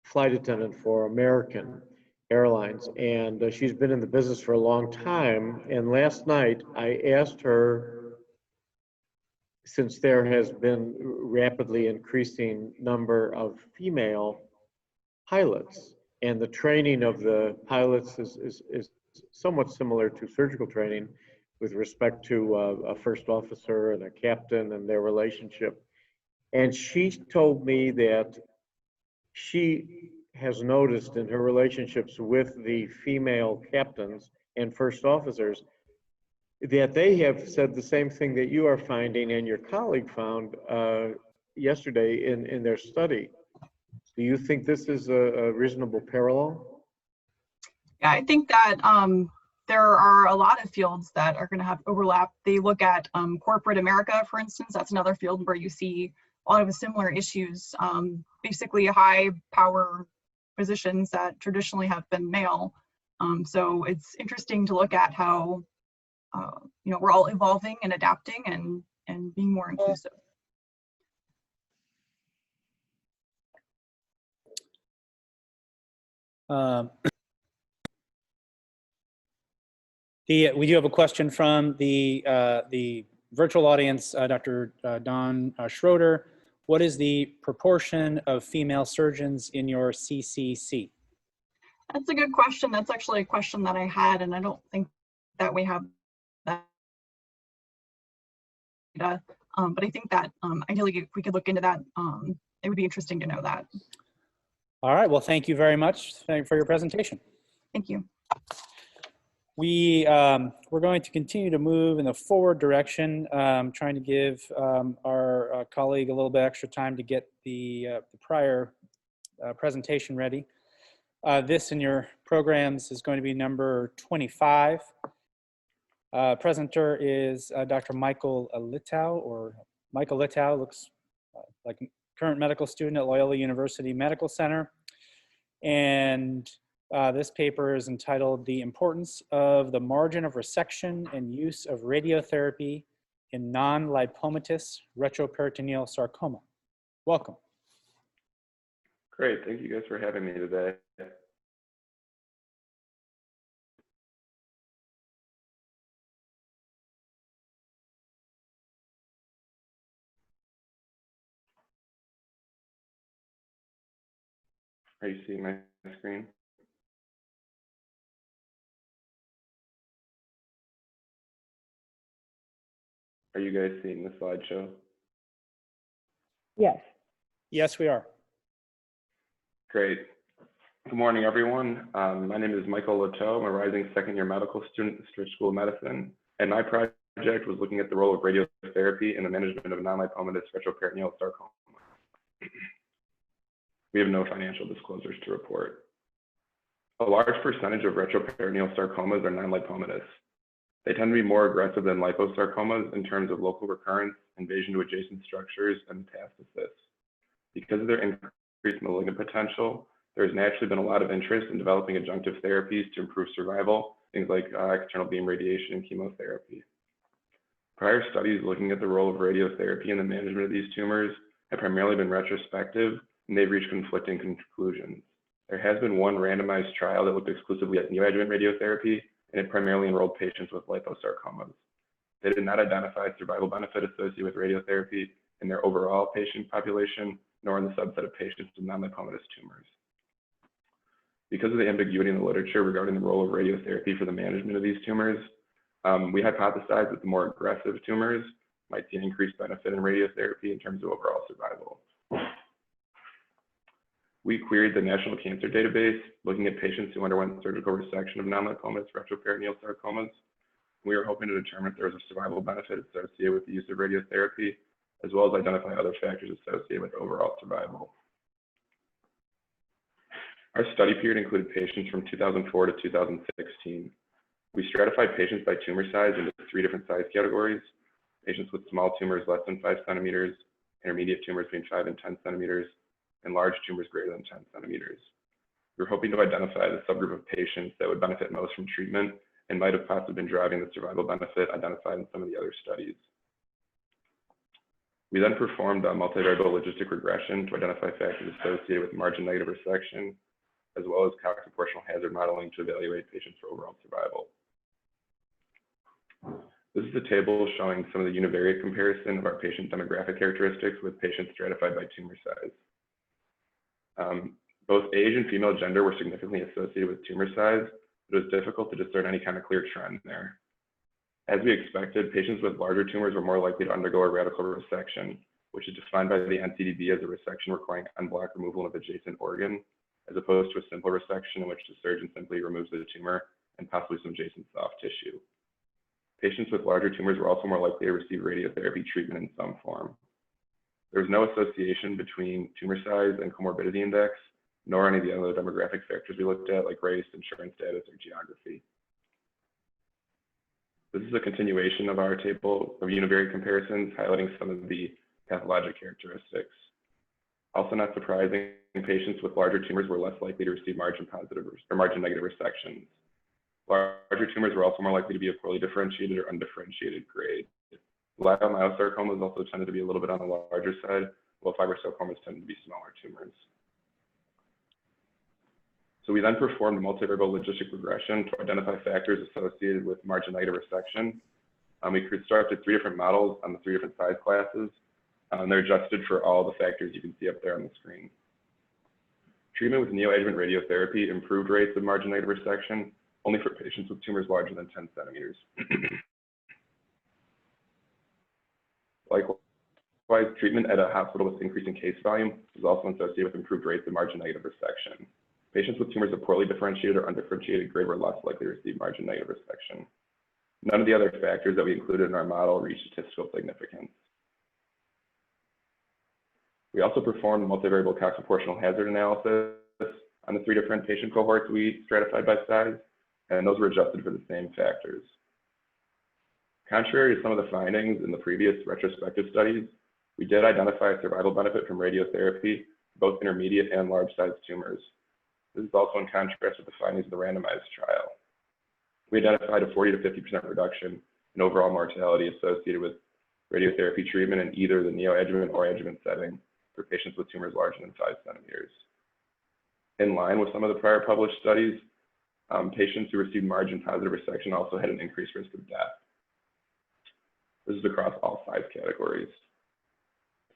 A: flight attendant for American Airlines, and she's been in the business for a long time. And last night I asked her, since there has been rapidly increasing number of female pilots, and the training of the pilots is somewhat similar to surgical training with respect to a first officer and a captain and their relationship. And she told me that she has noticed in her relationships with the female captains and first officers that they have said the same thing that you are finding and your colleague found yesterday in their study. Do you think this is a reasonable parallel?
J: Yeah, I think that there are a lot of fields that are going to have overlap. They look at corporate America, for instance. That's another field where you see a lot of similar issues. Basically, high power positions that traditionally have been male. So it's interesting to look at how we're all evolving and adapting and being more inclusive.
B: We do have a question from the virtual audience, Dr. Don Schroeder. What is the proportion of female surgeons in your CCC?
J: That's a good question. That's actually a question that I had, and I don't think that we have that data. But I think that ideally, if we could look into that, it would be interesting to know that.
B: All right. Well, thank you very much for your presentation.
J: Thank you.
B: We're going to continue to move in the forward direction, trying to give our colleague a little bit extra time to get the prior presentation ready. This in your programs is going to be number 25. Presenter is Dr. Michael Littau, or Michael Littau, looks like a current medical student at Loyola University Medical Center. And this paper is entitled "The Importance of the Margin of Resection and Use of Radiotherapy in Non-Lipomatous Retroperitoneal Sarcoma." Welcome.
K: Great, thank you guys for having me today. Are you seeing my screen? Are you guys seeing the slideshow?
H: Yes.
B: Yes, we are.
K: Great. Good morning, everyone. My name is Michael Littau. I'm a rising second-year medical student at the Stritch School of Medicine, and my project was looking at the role of radiotherapy in the management of non-lipomatous retroperitoneal sarcoma. We have no financial disclosures to report. A large percentage of retroperitoneal sarcomas are non-lipomatous. They tend to be more aggressive than liposarcomas in terms of local recurrence, invasion to adjacent structures, and metastasis. Because of their increased malignant potential, there has naturally been a lot of interest in developing adjunctive therapies to improve survival, things like external beam radiation and chemotherapy. Prior studies looking at the role of radiotherapy in the management of these tumors have primarily been retrospective, and they've reached conflicting conclusions. There has been one randomized trial that looked exclusively at neoadjuvant radiotherapy, and it primarily enrolled patients with liposarcomas. They did not identify survival benefit associated with radiotherapy in their overall patient population, nor in the subset of patients with non-lipomatous tumors. Because of the ambiguity in the literature regarding the role of radiotherapy for the management of these tumors, we hypothesized that the more aggressive tumors might see an increased benefit in radiotherapy in terms of overall survival. We queried the National Cancer Database, looking at patients who underwent surgical resection of non-lipomatous retroperitoneal sarcomas. We were hoping to determine if there was a survival benefit associated with the use of radiotherapy, as well as identify other factors associated with overall survival. Our study period included patients from 2004 to 2016. We stratified patients by tumor size into 3 different size categories: patients with small tumors less than 5 centimeters, intermediate tumors between 5 and 10 centimeters, and large tumors greater than 10 centimeters. We were hoping to identify the subgroup of patients that would benefit most from treatment and might have possibly been driving the survival benefit identified in some of the other studies. We then performed a multivariable logistic regression to identify factors associated with margin negative resection, as well as Cox proportional hazard modeling to evaluate patients for overall survival. This is a table showing some of the univariate comparison of our patient demographic characteristics with patients stratified by tumor size. Both age and female gender were significantly associated with tumor size, but it was difficult to discern any kind of clear trend there. As we expected, patients with larger tumors were more likely to undergo a radical resection, which is defined by the NCDB as a resection requiring unblocked removal of adjacent organ, as opposed to a simple resection in which the surgeon simply removes the tumor and possibly some adjacent soft tissue. Patients with larger tumors were also more likely to receive radiotherapy treatment in some form. There was no association between tumor size and comorbidity index, nor any of the other demographic factors we looked at, like race, insurance status, or geography. This is a continuation of our table of univariate comparisons, highlighting some of the pathologic characteristics. Also not surprising, patients with larger tumors were less likely to receive margin positive or margin negative resections. Larger tumors were also more likely to be of poorly differentiated or undifferentiated grade. Leiomyosarcomas also tended to be a little bit on the larger side, while fibrosarcomas tended to be smaller tumors. So we then performed a multivariable logistic regression to identify factors associated with margin negative resection. We constructed 3 different models on the 3 different size classes. They're adjusted for all the factors you can see up there on the screen. Treatment with neoadjuvant radiotherapy improved rates of margin negative resection only for patients with tumors larger than 10 centimeters. Likewise, treatment at a hospital with increasing case volume was also associated with improved rates of margin negative resection. Patients with tumors of poorly differentiated or undifferentiated grade were less likely to receive margin negative resection. None of the other factors that we included in our model reached statistical significance. We also performed multivariable Cox proportional hazard analysis on the 3 different patient cohorts we stratified by size, and those were adjusted for the same factors. Contrary to some of the findings in the previous retrospective studies, we did identify a survival benefit from radiotherapy, both intermediate and large-sized tumors. This is also in contrast with the findings of the randomized trial. We identified a 40 to 50% reduction in overall mortality associated with radiotherapy treatment in either the neoadjuvant or adjuvant setting for patients with tumors larger than 5 centimeters. In line with some of the prior published studies, patients who received margin positive resection also had an increased risk of death. This is across all size categories.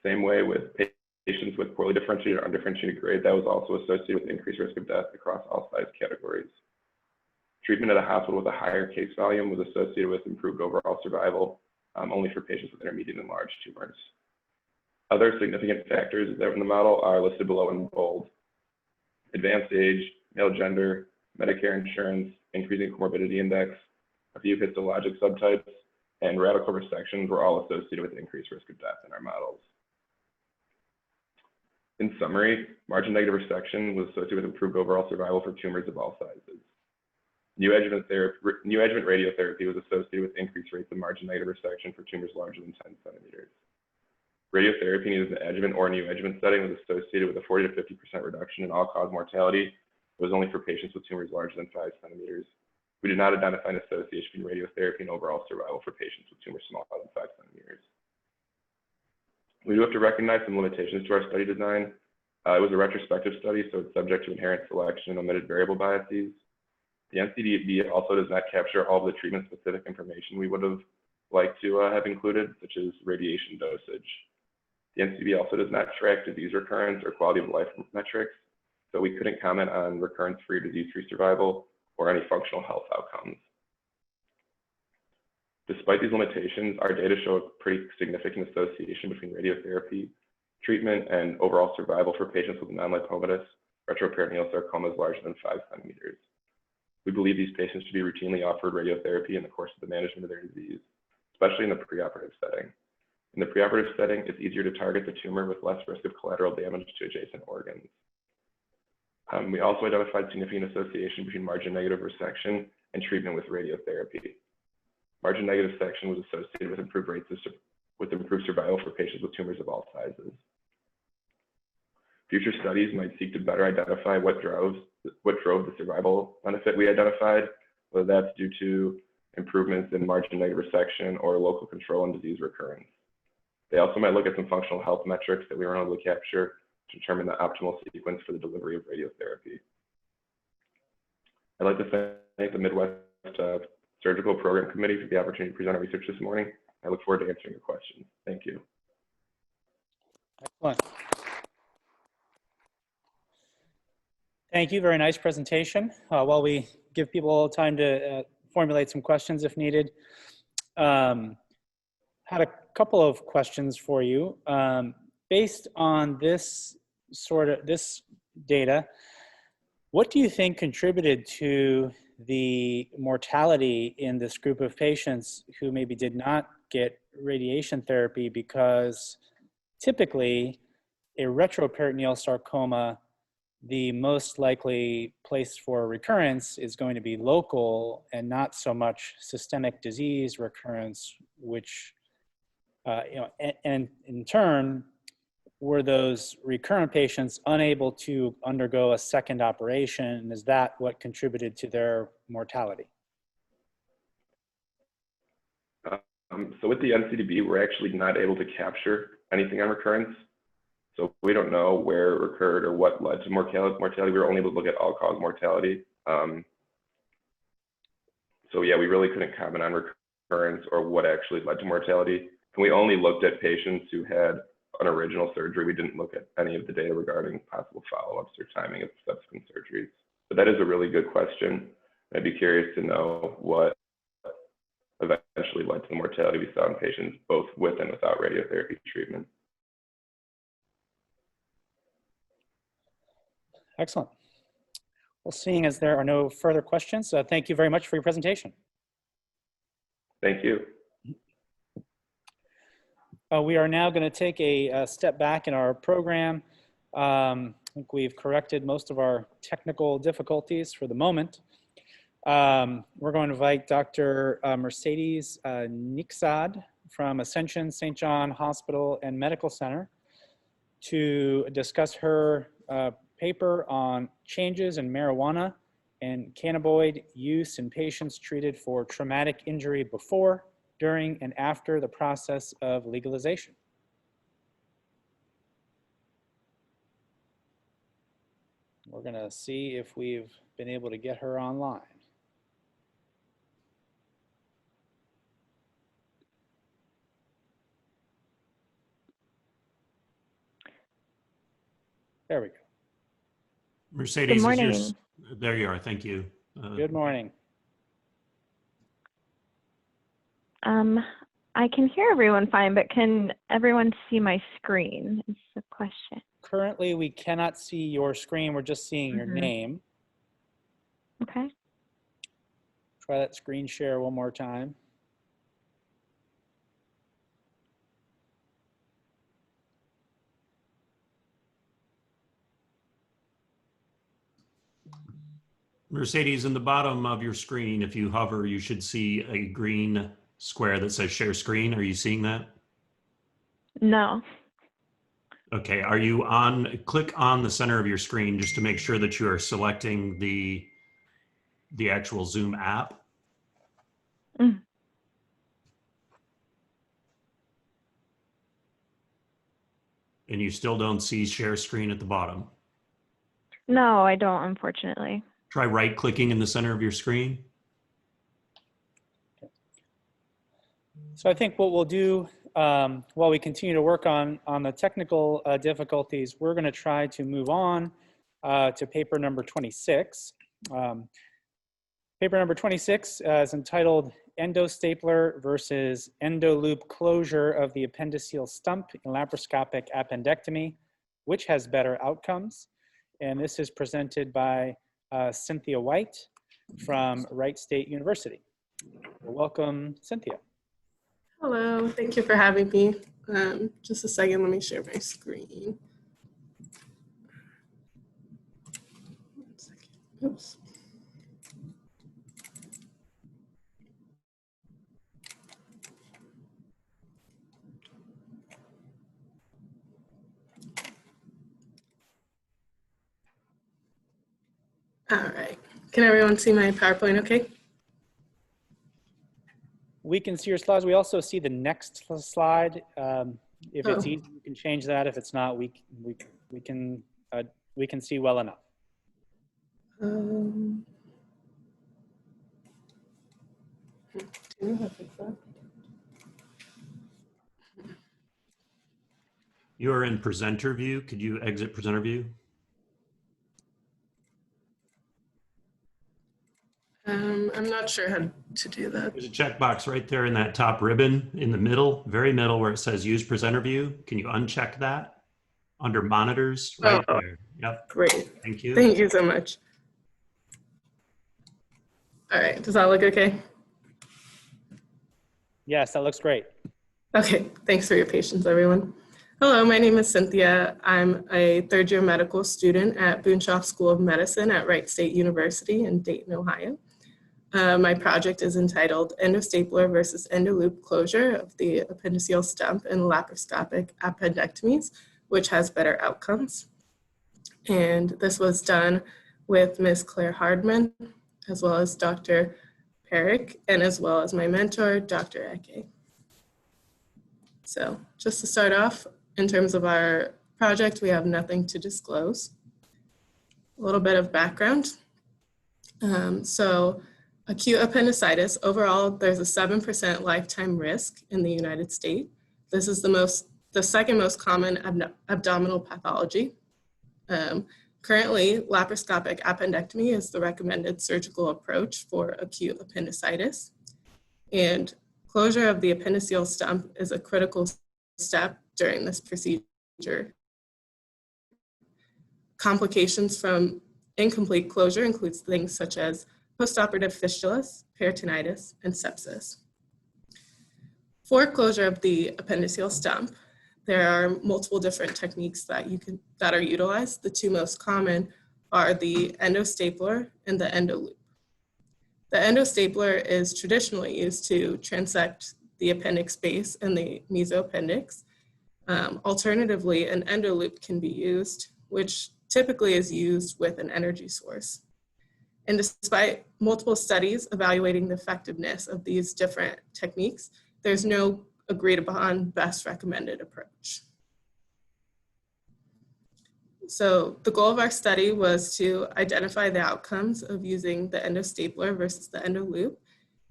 K: Same way with patients with poorly differentiated or undifferentiated grade, that was also associated with increased risk of death across all size categories. Treatment at a hospital with a higher case volume was associated with improved overall survival, only for patients with intermediate and large tumors. Other significant factors that are in the model are listed below in bold. Advanced age, male gender, Medicare insurance, increasing comorbidity index, a few histologic subtypes, and radical resections were all associated with increased risk of death in our models. In summary, margin negative resection was associated with improved overall survival for tumors of all sizes. Neoadjuvant radiotherapy was associated with increased rates of margin negative resection for tumors larger than 10 centimeters. Radiotherapy in either the adjuvant or neoadjuvant setting was associated with a 40 to 50% reduction in all-cause mortality. It was only for patients with tumors larger than 5 centimeters. We did not identify an association between radiotherapy and overall survival for patients with tumors smaller than 5 centimeters. We do have to recognize some limitations to our study design. It was a retrospective study, so it's subject to inherent selection and omitted variable biases. The NCDB also does not capture all of the treatment-specific information we would have liked to have included, such as radiation dosage. The NCDB also does not track disease recurrence or quality of life metrics, so we couldn't comment on recurrence-free, disease-free survival or any functional health outcomes. Despite these limitations, our data show a pretty significant association between radiotherapy treatment and overall survival for patients with non-lipomatous retroperitoneal sarcomas larger than 5 centimeters. We believe these patients should be routinely offered radiotherapy in the course of the management of their disease, especially in the preoperative setting. In the preoperative setting, it's easier to target the tumor with less risk of collateral damage to adjacent organs. We also identified significant association between margin negative resection and treatment with radiotherapy. Margin negative section was associated with improved rates with improved survival for patients with tumors of all sizes. Future studies might seek to better identify what drove the survival benefit we identified, whether that's due to improvements in margin negative resection or local control and disease recurrence. They also might look at some functional health metrics that we were able to capture to determine the optimal sequence for the delivery of radiotherapy. I'd like to thank the Midwest Surgical Program Committee for the opportunity to present our research this morning. I look forward to answering your questions. Thank you.
B: Excellent. Thank you. Very nice presentation. While we give people time to formulate some questions if needed, had a couple of questions for you. Based on this data, what do you think contributed to the mortality in this group of patients who maybe did not get radiation therapy? Because typically a retroperitoneal sarcoma, the most likely place for recurrence is going to be local and not so much systemic disease recurrence, which, and in turn, were those recurrent patients unable to undergo a second operation? And is that what contributed to their mortality?
K: So with the NCDB, we're actually not able to capture anything on recurrence. So we don't know where it recurred or what led to mortality. We were only able to look at all-cause mortality. So yeah, we really couldn't comment on recurrence or what actually led to mortality. And we only looked at patients who had an original surgery. We didn't look at any of the data regarding possible follow-ups or timing of subsequent surgeries. But that is a really good question. I'd be curious to know what eventually led to the mortality we saw in patients both with and without radiotherapy treatment.
B: Excellent. Well, seeing as there are no further questions, thank you very much for your presentation.
K: Thank you.
B: We are now going to take a step back in our program. I think we've corrected most of our technical difficulties for the moment. We're going to invite Dr. Mercedes Nixad from Ascension St. John Hospital and Medical Center to discuss her paper on changes in marijuana and cannabinoid use in patients treated for traumatic injury before, during, and after the process of legalization. We're going to see if we've been able to get her online. There we go.
E: Mercedes,
C: Good morning.
E: there you are. Thank you.
B: Good morning.
C: I can hear everyone fine, but can everyone see my screen is the question.
B: Currently, we cannot see your screen. We're just seeing your name.
C: Okay.
B: Try that screen share one more time.
E: Mercedes, in the bottom of your screen, if you hover, you should see a green square that says share screen. Are you seeing that?
C: No.
E: Okay, click on the center of your screen just to make sure that you are selecting the actual Zoom app.
C: Mm.
E: And you still don't see share screen at the bottom.
C: No, I don't, unfortunately.
E: Try right-clicking in the center of your screen.
B: So I think what we'll do while we continue to work on the technical difficulties, we're going to try to move on to paper number 26. Paper number 26 is entitled Endostapler versus Endoloop Closure of the Appendiceal Stump in Laparoscopic Appendectomy, which has better outcomes. And this is presented by Cynthia White from Wright State University. Welcome, Cynthia.
L: Hello, thank you for having me. Just a second, let me share my screen. One second. Oops. All right, can everyone see my PowerPoint okay?
B: We can see your slides. We also see the next slide. If it's easy, you can change that. If it's not, we can see well enough.
E: You are in presenter view. Could you exit presenter view?
L: I'm not sure how to do that.
E: There's a checkbox right there in that top ribbon in the middle, very middle, where it says use presenter view. Can you uncheck that under monitors right there? Yep.
L: Great.
E: Thank you.
L: Thank you so much. All right, does that look okay?
B: Yes, that looks great.
L: Okay, thanks for your patience, everyone. Hello, my name is Cynthia. I'm a third-year medical student at Boonshoff School of Medicine at Wright State University in Dayton, Ohio. My project is entitled Endostapler versus Endoloop Closure of the Appendiceal Stump in Laparoscopic Appendectomies, which has better outcomes. And this was done with Ms. Claire Hardman, as well as Dr. Perick, and as well as my mentor, Dr. Eke. So just to start off, in terms of our project, we have nothing to disclose. A little bit of background. So acute appendicitis, overall, there's a 7% lifetime risk in the United States. This is the second most common abdominal pathology. Currently, laparoscopic appendectomy is the recommended surgical approach for acute appendicitis. And closure of the appendiceal stump is a critical step during this procedure. Complications from incomplete closure includes things such as postoperative fistulas, peritonitis, and sepsis. For closure of the appendiceal stump, there are multiple different techniques that are utilized. The two most common are the endostapler and the endoloop. The endostapler is traditionally used to transect the appendix base and the mesoappendix. Alternatively, an endoloop can be used, which typically is used with an energy source. And despite multiple studies evaluating the effectiveness of these different techniques, there's no agreed upon best recommended approach. So the goal of our study was to identify the outcomes of using the endostapler versus the endoloop.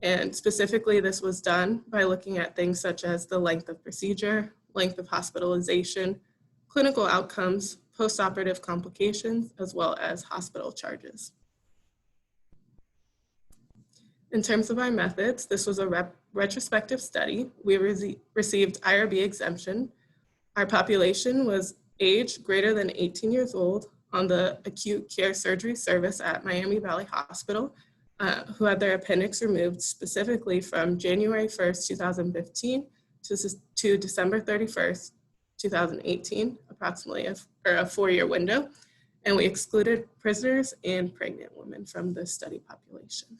L: And specifically, this was done by looking at things such as the length of procedure, length of hospitalization, clinical outcomes, postoperative complications, as well as hospital charges. In terms of our methods, this was a retrospective study. We received IRB exemption. Our population was age greater than 18 years old on the acute care surgery service at Miami Valley Hospital, who had their appendix removed specifically from January 1st, 2015 to December 31st, 2018, approximately a 4-year window. And we excluded prisoners and pregnant women from the study population.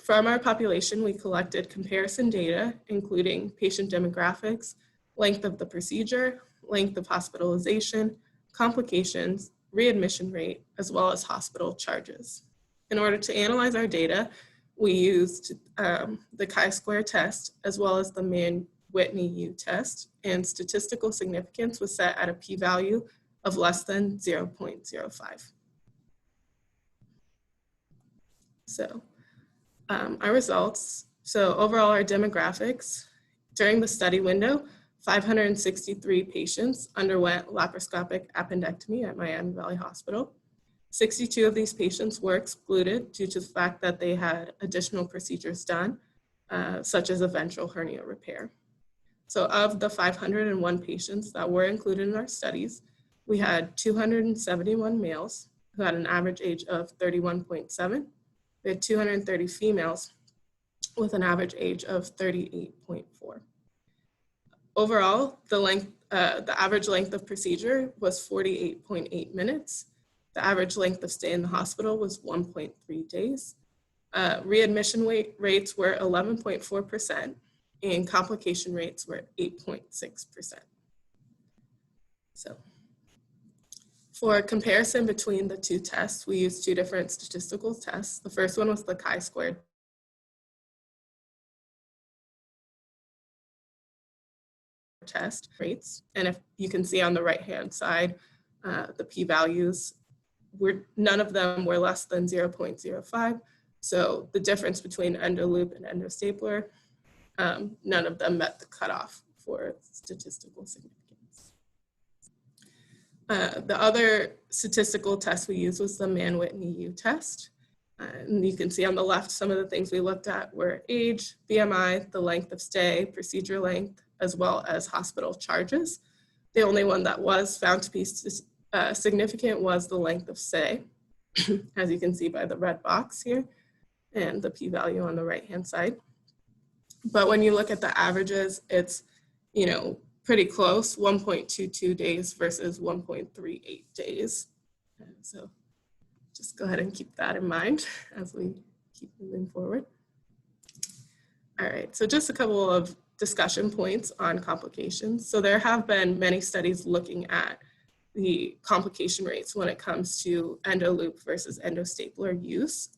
L: From our population, we collected comparison data, including patient demographics, length of the procedure, length of hospitalization, complications, readmission rate, as well as hospital charges. In order to analyze our data, we used the chi-square test, as well as the Mann-Whitney U test, and statistical significance was set at a p-value of less than 0.05. So our results, so overall our demographics, during the study window, 563 patients underwent laparoscopic appendectomy at Miami Valley Hospital. 62 of these patients were excluded due to the fact that they had additional procedures done, such as a ventral hernia repair. So of the 501 patients that were included in our studies, we had 271 males who had an average age of 31.7. We had 230 females with an average age of 38.4. Overall, the average length of procedure was 48.8 minutes. The average length of stay in the hospital was 1.3 days. Readmission rates were 11.4%, and complication rates were 8.6%. So for comparison between the two tests, we used two different statistical tests. The first one was the chi-squared test rates. And if you can see on the right-hand side, the p-values, none of them were less than 0.05. So the difference between endoloop and endostapler, none of them met the cutoff for statistical significance. The other statistical test we used was the Mann-Whitney U test. And you can see on the left, some of the things we looked at were age, BMI, the length of stay, procedure length, as well as hospital charges. The only one that was found to be significant was the length of stay, as you can see by the red box here, and the p-value on the right-hand side. But when you look at the averages, it's, pretty close, 1.22 days versus 1.38 days. And so just go ahead and keep that in mind as we keep moving forward. All right, so just a couple of discussion points on complications. So there have been many studies looking at the complication rates when it comes to endoloop versus endostapler use,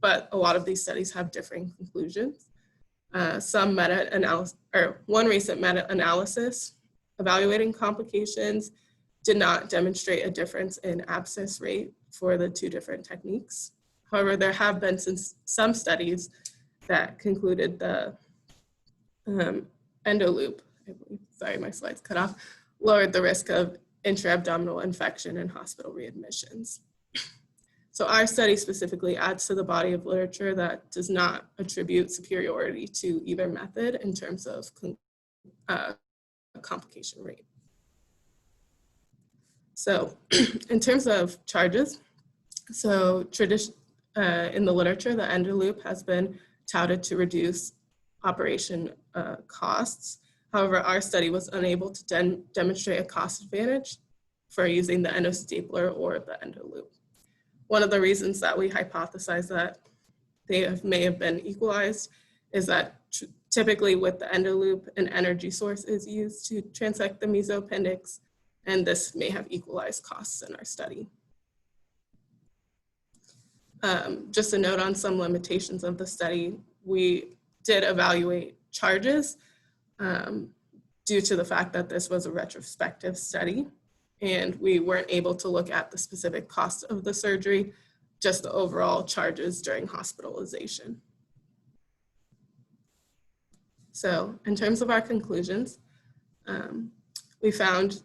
L: but a lot of these studies have differing conclusions. Some meta-analysis, or one recent meta-analysis evaluating complications did not demonstrate a difference in abscess rate for the two different techniques. However, there have been some studies that concluded the endoloop, I believe, sorry, my slides cut off, lowered the risk of intra-abdominal infection and hospital readmissions. So our study specifically adds to the body of literature that does not attribute superiority to either method in terms of complication rate. So in terms of charges, so in the literature, the endoloop has been touted to reduce operation costs. However, our study was unable to demonstrate a cost advantage for using the endostapler or the endoloop. One of the reasons that we hypothesize that they may have been equalized is that typically with the endoloop, an energy source is used to transect the mesoappendix, and this may have equalized costs in our study. Just a note on some limitations of the study, we did evaluate charges due to the fact that this was a retrospective study, and we weren't able to look at the specific cost of the surgery, just the overall charges during hospitalization. So in terms of our conclusions, we found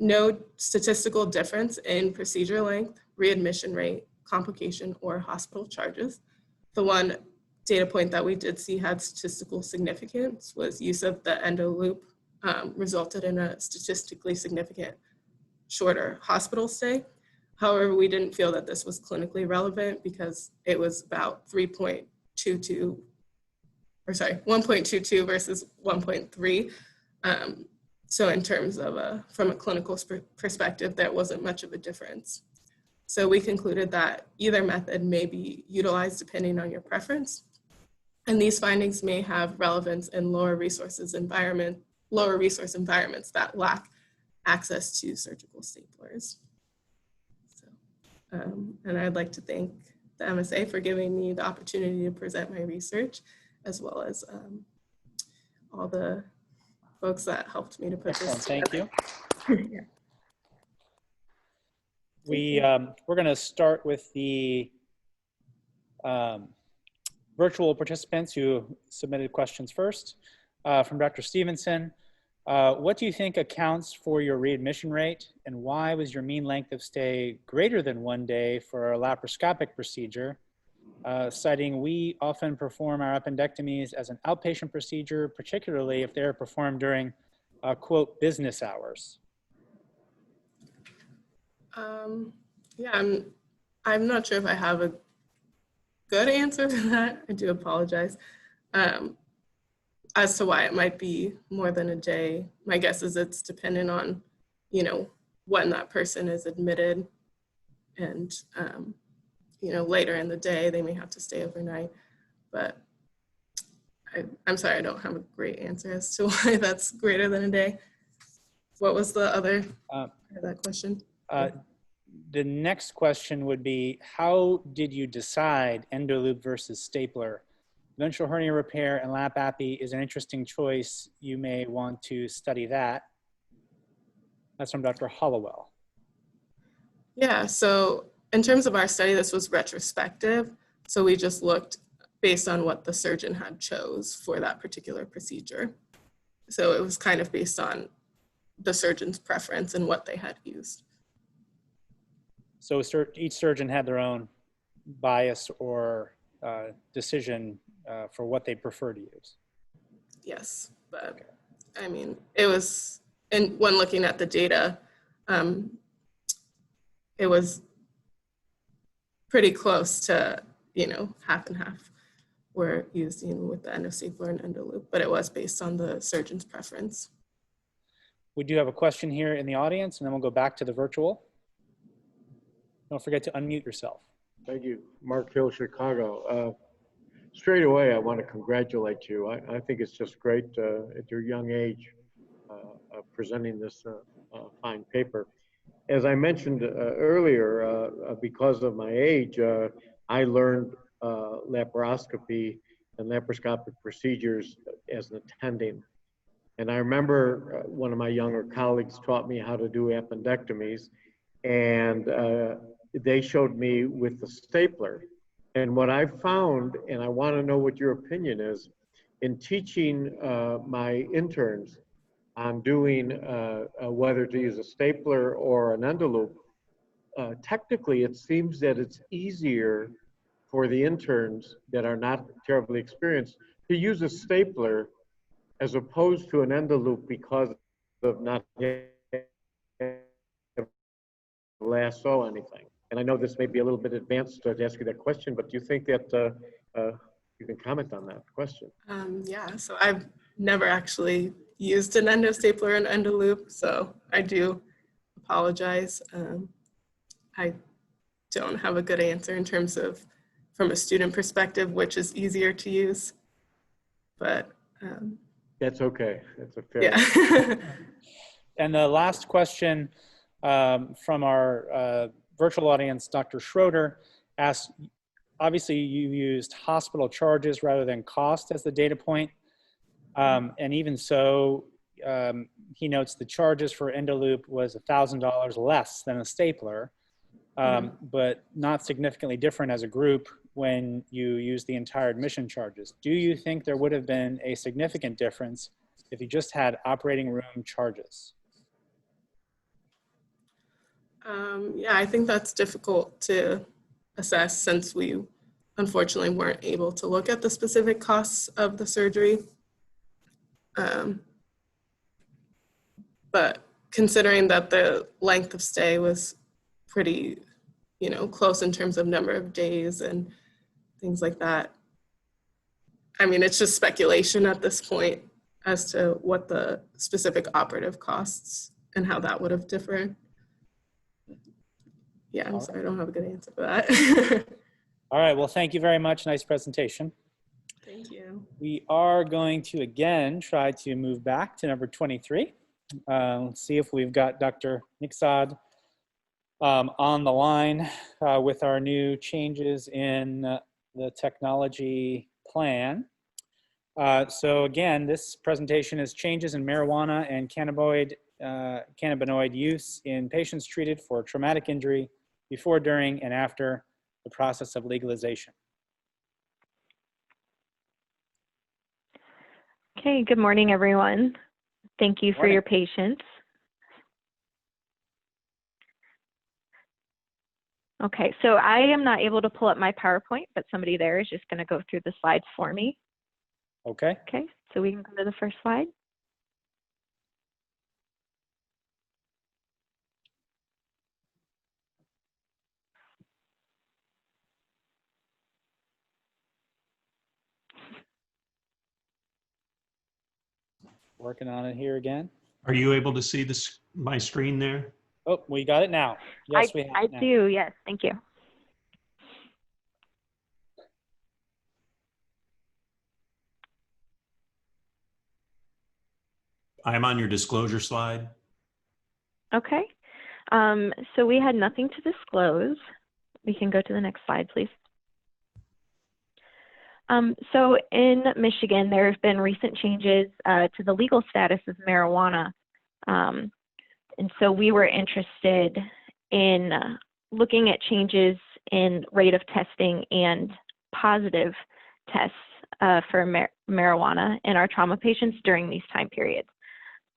L: no statistical difference in procedure length, readmission rate, complication, or hospital charges. The one data point that we did see had statistical significance was use of the endoloop resulted in a statistically significant shorter hospital stay. However, we didn't feel that this was clinically relevant because it was about 1.22 versus 1.3. So in terms of from a clinical perspective, there wasn't much of a difference. So we concluded that either method may be utilized depending on your preference. And these findings may have relevance in lower resource environments that lack access to surgical staplers. So, and I'd like to thank the MSA for giving me the opportunity to present my research, as well as all the folks that helped me to put this together.
B: Thank you. We're going to start with the virtual participants who submitted questions first. From Dr. Stevenson, what do you think accounts for your readmission rate, and why was your mean length of stay greater than 1 day for a laparoscopic procedure? Citing, we often perform our appendectomies as an outpatient procedure, particularly if they're performed during, quote, business hours.
L: Yeah, I'm not sure if I have a good answer for that. I do apologize. As to why it might be more than a day, my guess is it's dependent on, you know, when that person is admitted, and you know, later in the day they may have to stay overnight. But I'm sorry, I don't have a great answer as to why that's greater than a day. What was the other part of that question?
B: The next question would be, how did you decide endoloop versus stapler? Ventral hernia repair and lap appy is an interesting choice. You may want to study that. That's from Dr. Hollowell.
L: Yeah, so in terms of our study, this was retrospective. So we just looked based on what the surgeon had chose for that particular procedure. So it was kind of based on the surgeon's preference and what they had used.
B: So each surgeon had their own bias or decision for what they prefer to use.
L: Yes, but okay. I mean, it was, and when looking at the data, it was pretty close to, you know, half and half were used, you know, with the endostapler and endoloop, but it was based on the surgeon's preference.
B: We do have a question here in the audience, and then we'll go back to the virtual. Don't forget to unmute yourself.
A: Thank you. Mark Hill, Chicago. Straight away, I want to congratulate you. I think it's just great at your young age presenting this fine paper. As I mentioned earlier, because of my age, I learned laparoscopy and laparoscopic procedures as an attending. And I remember one of my younger colleagues taught me how to do appendectomies, and they showed me with the stapler. And what I found, and I want to know what your opinion is, in teaching my interns on doing whether to use a stapler or an endoloop, technically it seems that it's easier for the interns that are not terribly experienced to use a stapler as opposed to an endoloop because of not lasso anything. And I know this may be a little bit advanced to ask you that question, but do you think that you can comment on that question?
L: Yeah, so I've never actually used an endo stapler and endo loop, so I do apologize. I don't have a good answer in terms of, from a student perspective, which is easier to use, but
A: that's okay. That's a fair.
L: Yeah.
B: And the last question from our virtual audience, Dr. Schroeder, asked, obviously you used hospital charges rather than cost as the data point. And even so, he notes the charges for endoloop was $1,000 less than a stapler, but not significantly different as a group when you use the entire admission charges. Do you think there would have been a significant difference if you just had operating room charges?
L: Yeah, I think that's difficult to assess since we unfortunately weren't able to look at the specific costs of the surgery. But considering that the length of stay was pretty, close in terms of number of days and things like that, I mean, it's just speculation at this point as to what the specific operative costs and how that would have differed. Yeah, I'm sorry, I don't have a good answer for that.
B: All right, well, thank you very much. Nice presentation.
L: Thank you.
B: We are going to again try to move back to number 23. Let's see if we've got Dr. Niksad on the line with our new changes in the technology plan. So again, this presentation is changes in marijuana and cannabinoid use in patients treated for traumatic injury before, during, and after the process of legalization.
C: Okay, good morning, everyone. Thank you for your patience. Okay, so I am not able to pull up my PowerPoint, but somebody there is just going to go through the slides for me.
B: Okay.
C: Okay, so we can go to the first slide.
B: Working on it here again.
E: Are you able to see this, my screen there?
B: Oh, we got it now. Yes, we have
C: I
B: it now.
C: do, yes, thank you.
E: I'm on your disclosure slide.
C: Okay, so we had nothing to disclose. We can go to the next slide, please. So in Michigan, there have been recent changes to the legal status of marijuana. And so we were interested in looking at changes in rate of testing and positive tests for marijuana in our trauma patients during these time periods.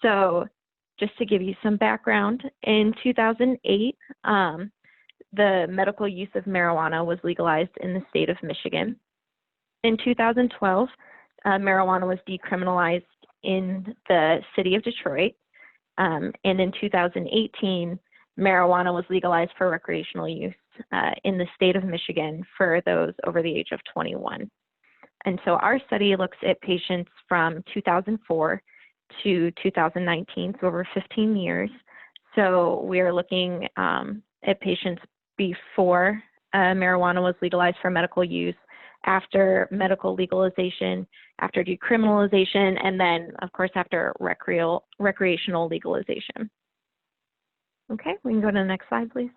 C: So just to give you some background, in 2008, the medical use of marijuana was legalized in the state of Michigan. In 2012, marijuana was decriminalized in the city of Detroit. And in 2018, marijuana was legalized for recreational use in the state of Michigan for those over the age of 21. And so our study looks at patients from 2004 to 2019, so over 15 years. So we are looking at patients before marijuana was legalized for medical use, after medical legalization, after decriminalization, and then, of course, after recreational legalization. Okay, we can go to the next slide, please.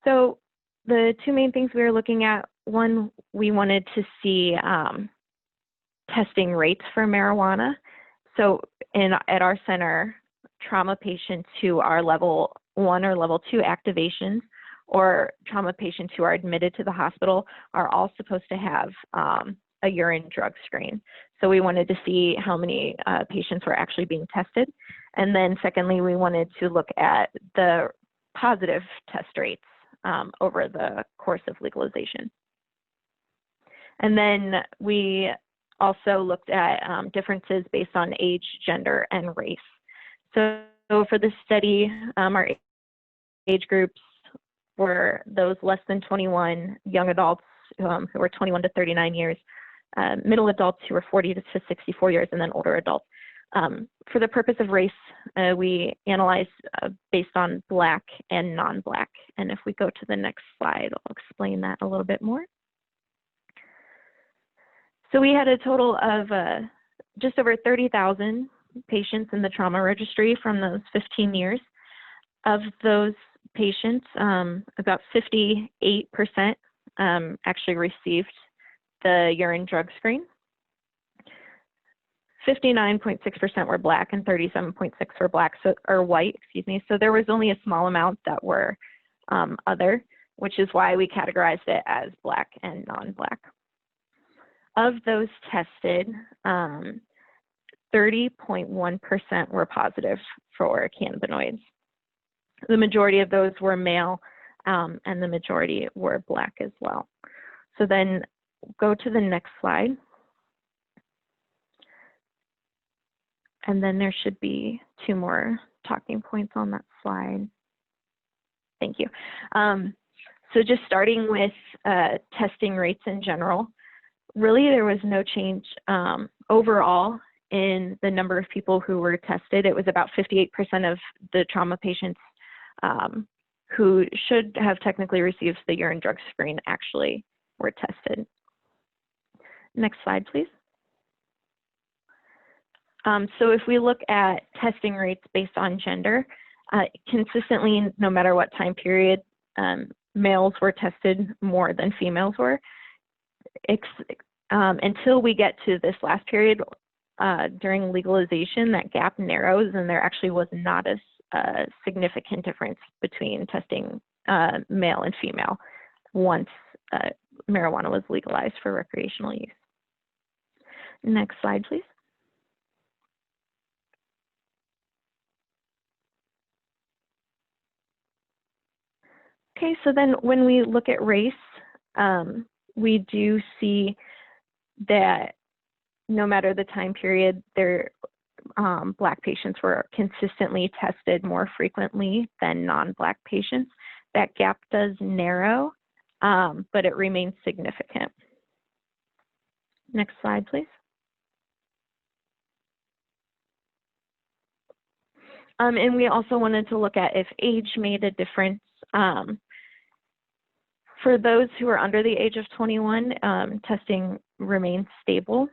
C: So
M: the two main things we were looking at, one, we wanted to see testing rates for marijuana. So at our center, trauma patients who are level 1 or level 2 activations, or trauma patients who are admitted to the hospital, are all supposed to have a urine drug screen. So we wanted to see how many patients were actually being tested. And then secondly, we wanted to look at the positive test rates over the course of legalization. And then we also looked at differences based on age, gender, and race. So for this study, our age groups were those less than 21, young adults who were 21 to 39 years, middle adults who were 40 to 64 years, and then older adults. For the purpose of race, we analyzed based on Black and non-Black. And if we go to the next slide, I'll explain that a little bit more. So we had a total of just over 30,000 patients in the trauma registry from those 15 years. Of those patients, about 58% actually received the urine drug screen. 59.6% were Black and 37.6% were Black, or white, excuse me. So there was only a small amount that were other, which is why we categorized it as Black and non-Black. Of those tested, 30.1% were positive for cannabinoids. The majority of those were male, and the majority were Black as well. So then go to the next slide. And then there should be 2 more talking points on that slide. Thank you. So just starting with testing rates in general, really there was no change overall in the number of people who were tested. It was about 58% of the trauma patients who should have technically received the urine drug screen actually were tested. Next slide, please. So if we look at testing rates based on gender, consistently, no matter what time period, males were tested more than females were. Until we get to this last period, during legalization, that gap narrows and there actually was not a significant difference between testing male and female once marijuana was legalized for recreational use. Next slide, please. Okay, so then when we look at race, we do see that no matter the time period, Black patients were consistently tested more frequently than non-Black patients. That gap does narrow, but it remains significant. Next slide, please. And we also wanted to look at if age made a difference. For those who are under the age of 21, testing remains stable.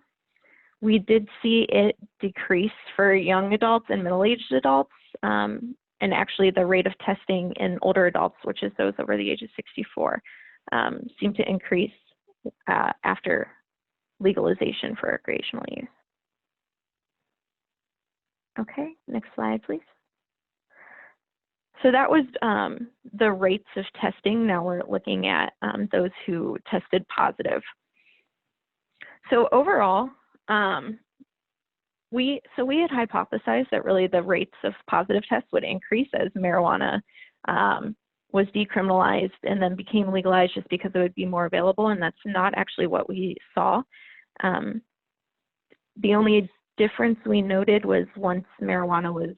M: We did see it decrease for young adults and middle-aged adults, and actually the rate of testing in older adults, which is those over the age of 64, seemed to increase after legalization for recreational use. Okay, next slide, please. So that was the rates of testing. Now we're looking at those who tested positive. So overall, we had hypothesized that really the rates of positive tests would increase as marijuana was decriminalized and then became legalized just because it would be more available, and that's not actually what we saw. The only difference we noted was once marijuana was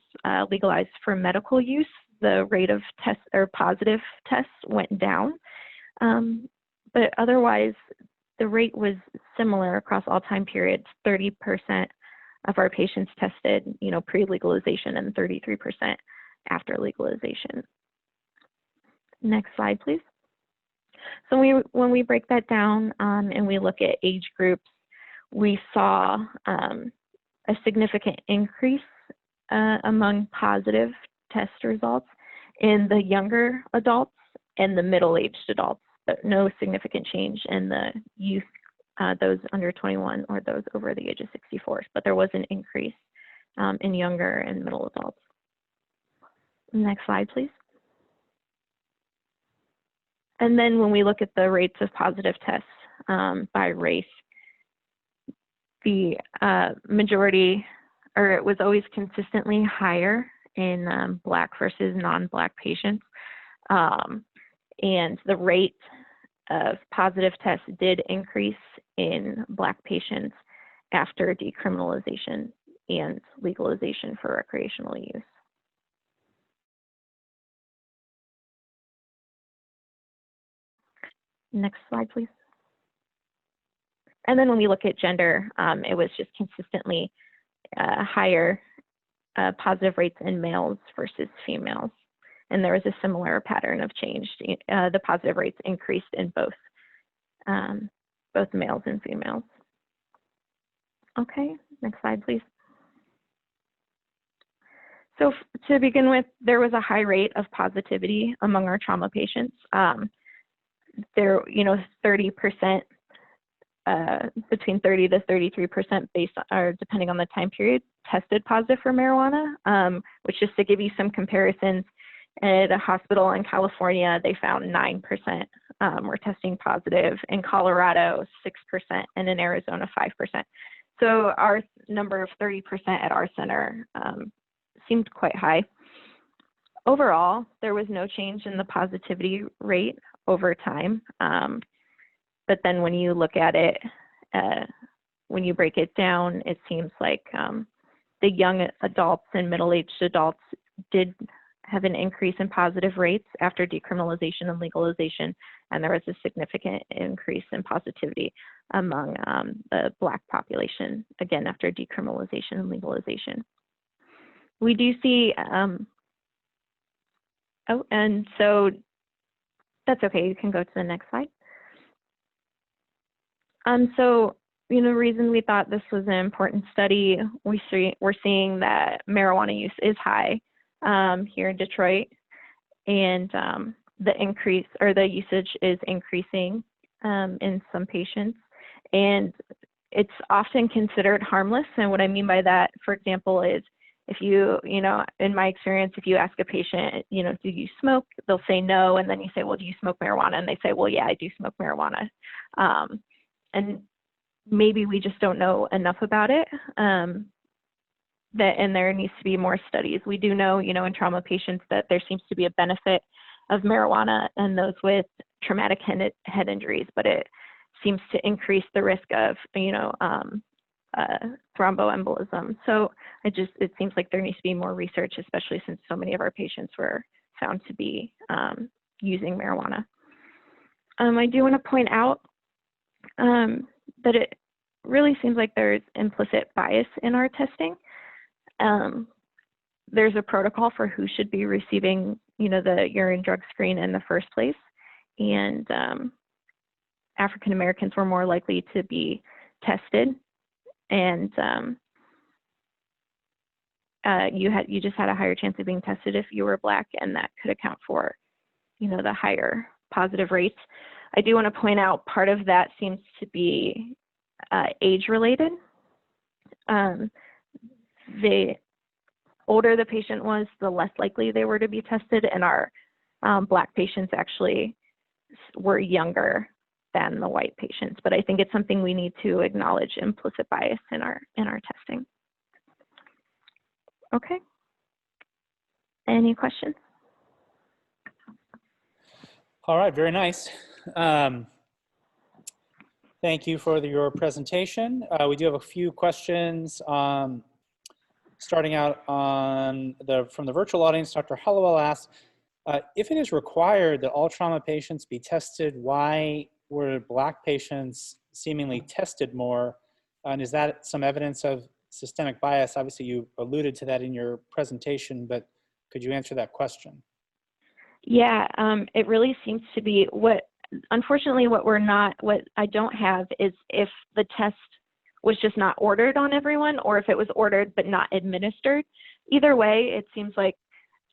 M: legalized for medical use, the rate of tests or positive tests went down. But otherwise, the rate was similar across all time periods. 30% of our patients tested, pre-legalization, and 33% after legalization. Next slide, please. So when we break that down and we look at age groups, we saw a significant increase among positive test results in the younger adults and the middle-aged adults. no significant change in the youth, those under 21 or those over the age of 64, but there was an increase in younger and middle adults. Next slide, please. And then when we look at the rates of positive tests by race, the majority, or it was always consistently higher in Black versus non-Black patients. And the rate of positive tests did increase in Black patients after decriminalization and legalization for recreational use. Next slide, please. And then when we look at gender, it was just consistently higher positive rates in males versus females. And there was a similar pattern of change. The positive rates increased in both males and females. Okay, next slide, please. So to begin with, there was a high rate of positivity among our trauma patients. There, 30%, between 30 to 33% based on, or depending on the time period, tested positive for marijuana, which just to give you some comparisons, at a hospital in California, they found 9% were testing positive, in Colorado 6%, and in Arizona 5%. So our number of 30% at our center seemed quite high. Overall, there was no change in the positivity rate over time. But then when you look at it, when you break it down, it seems like the young adults and middle-aged adults did have an increase in positive rates after decriminalization and legalization, and there was a significant increase in positivity among the Black population, again, after decriminalization and legalization. We do see, oh, and so that's okay, you can go to the next slide. So, the reason we thought this was an important study, we're seeing that marijuana use is high here in Detroit, and the increase or the usage is increasing in some patients, and it's often considered harmless. And what I mean by that, for example, is if you, in my experience, if you ask a patient, do you smoke? They'll say no, and then you say, well, do you smoke marijuana? And they say, well, yeah, I do smoke marijuana. And maybe we just don't know enough about it. And there needs to be more studies. We do know, in trauma patients that there seems to be a benefit of marijuana in those with traumatic head injuries, but it seems to increase the risk of, thromboembolism. So it seems like there needs to be more research, especially since so many of our patients were found to be using marijuana. I do want to point out that it really seems like there's implicit bias in our testing. There's a protocol for who should be receiving, the urine drug screen in the first place, and African Americans were more likely to be tested, and you just had a higher chance of being tested if you were Black, and that could account for, the higher positive rates. I do want to point out part of that seems to be age-related. The older the patient was, the less likely they were to be tested, and our Black patients actually were younger than the white patients. But I think it's something we need to acknowledge, implicit bias in our testing. Okay. Any questions?
B: All right, very nice. Thank you for your presentation. We do have a few questions. Starting out from the virtual audience, Dr. Hollowell asks, if it is required that all trauma patients be tested, why were Black patients seemingly tested more? And is that some evidence of systemic bias? Obviously, you alluded to that in your presentation, but could you answer that question?
M: Yeah, it really seems to be unfortunately, what I don't have is if the test was just not ordered on everyone, or if it was ordered but not administered. Either way, it seems like,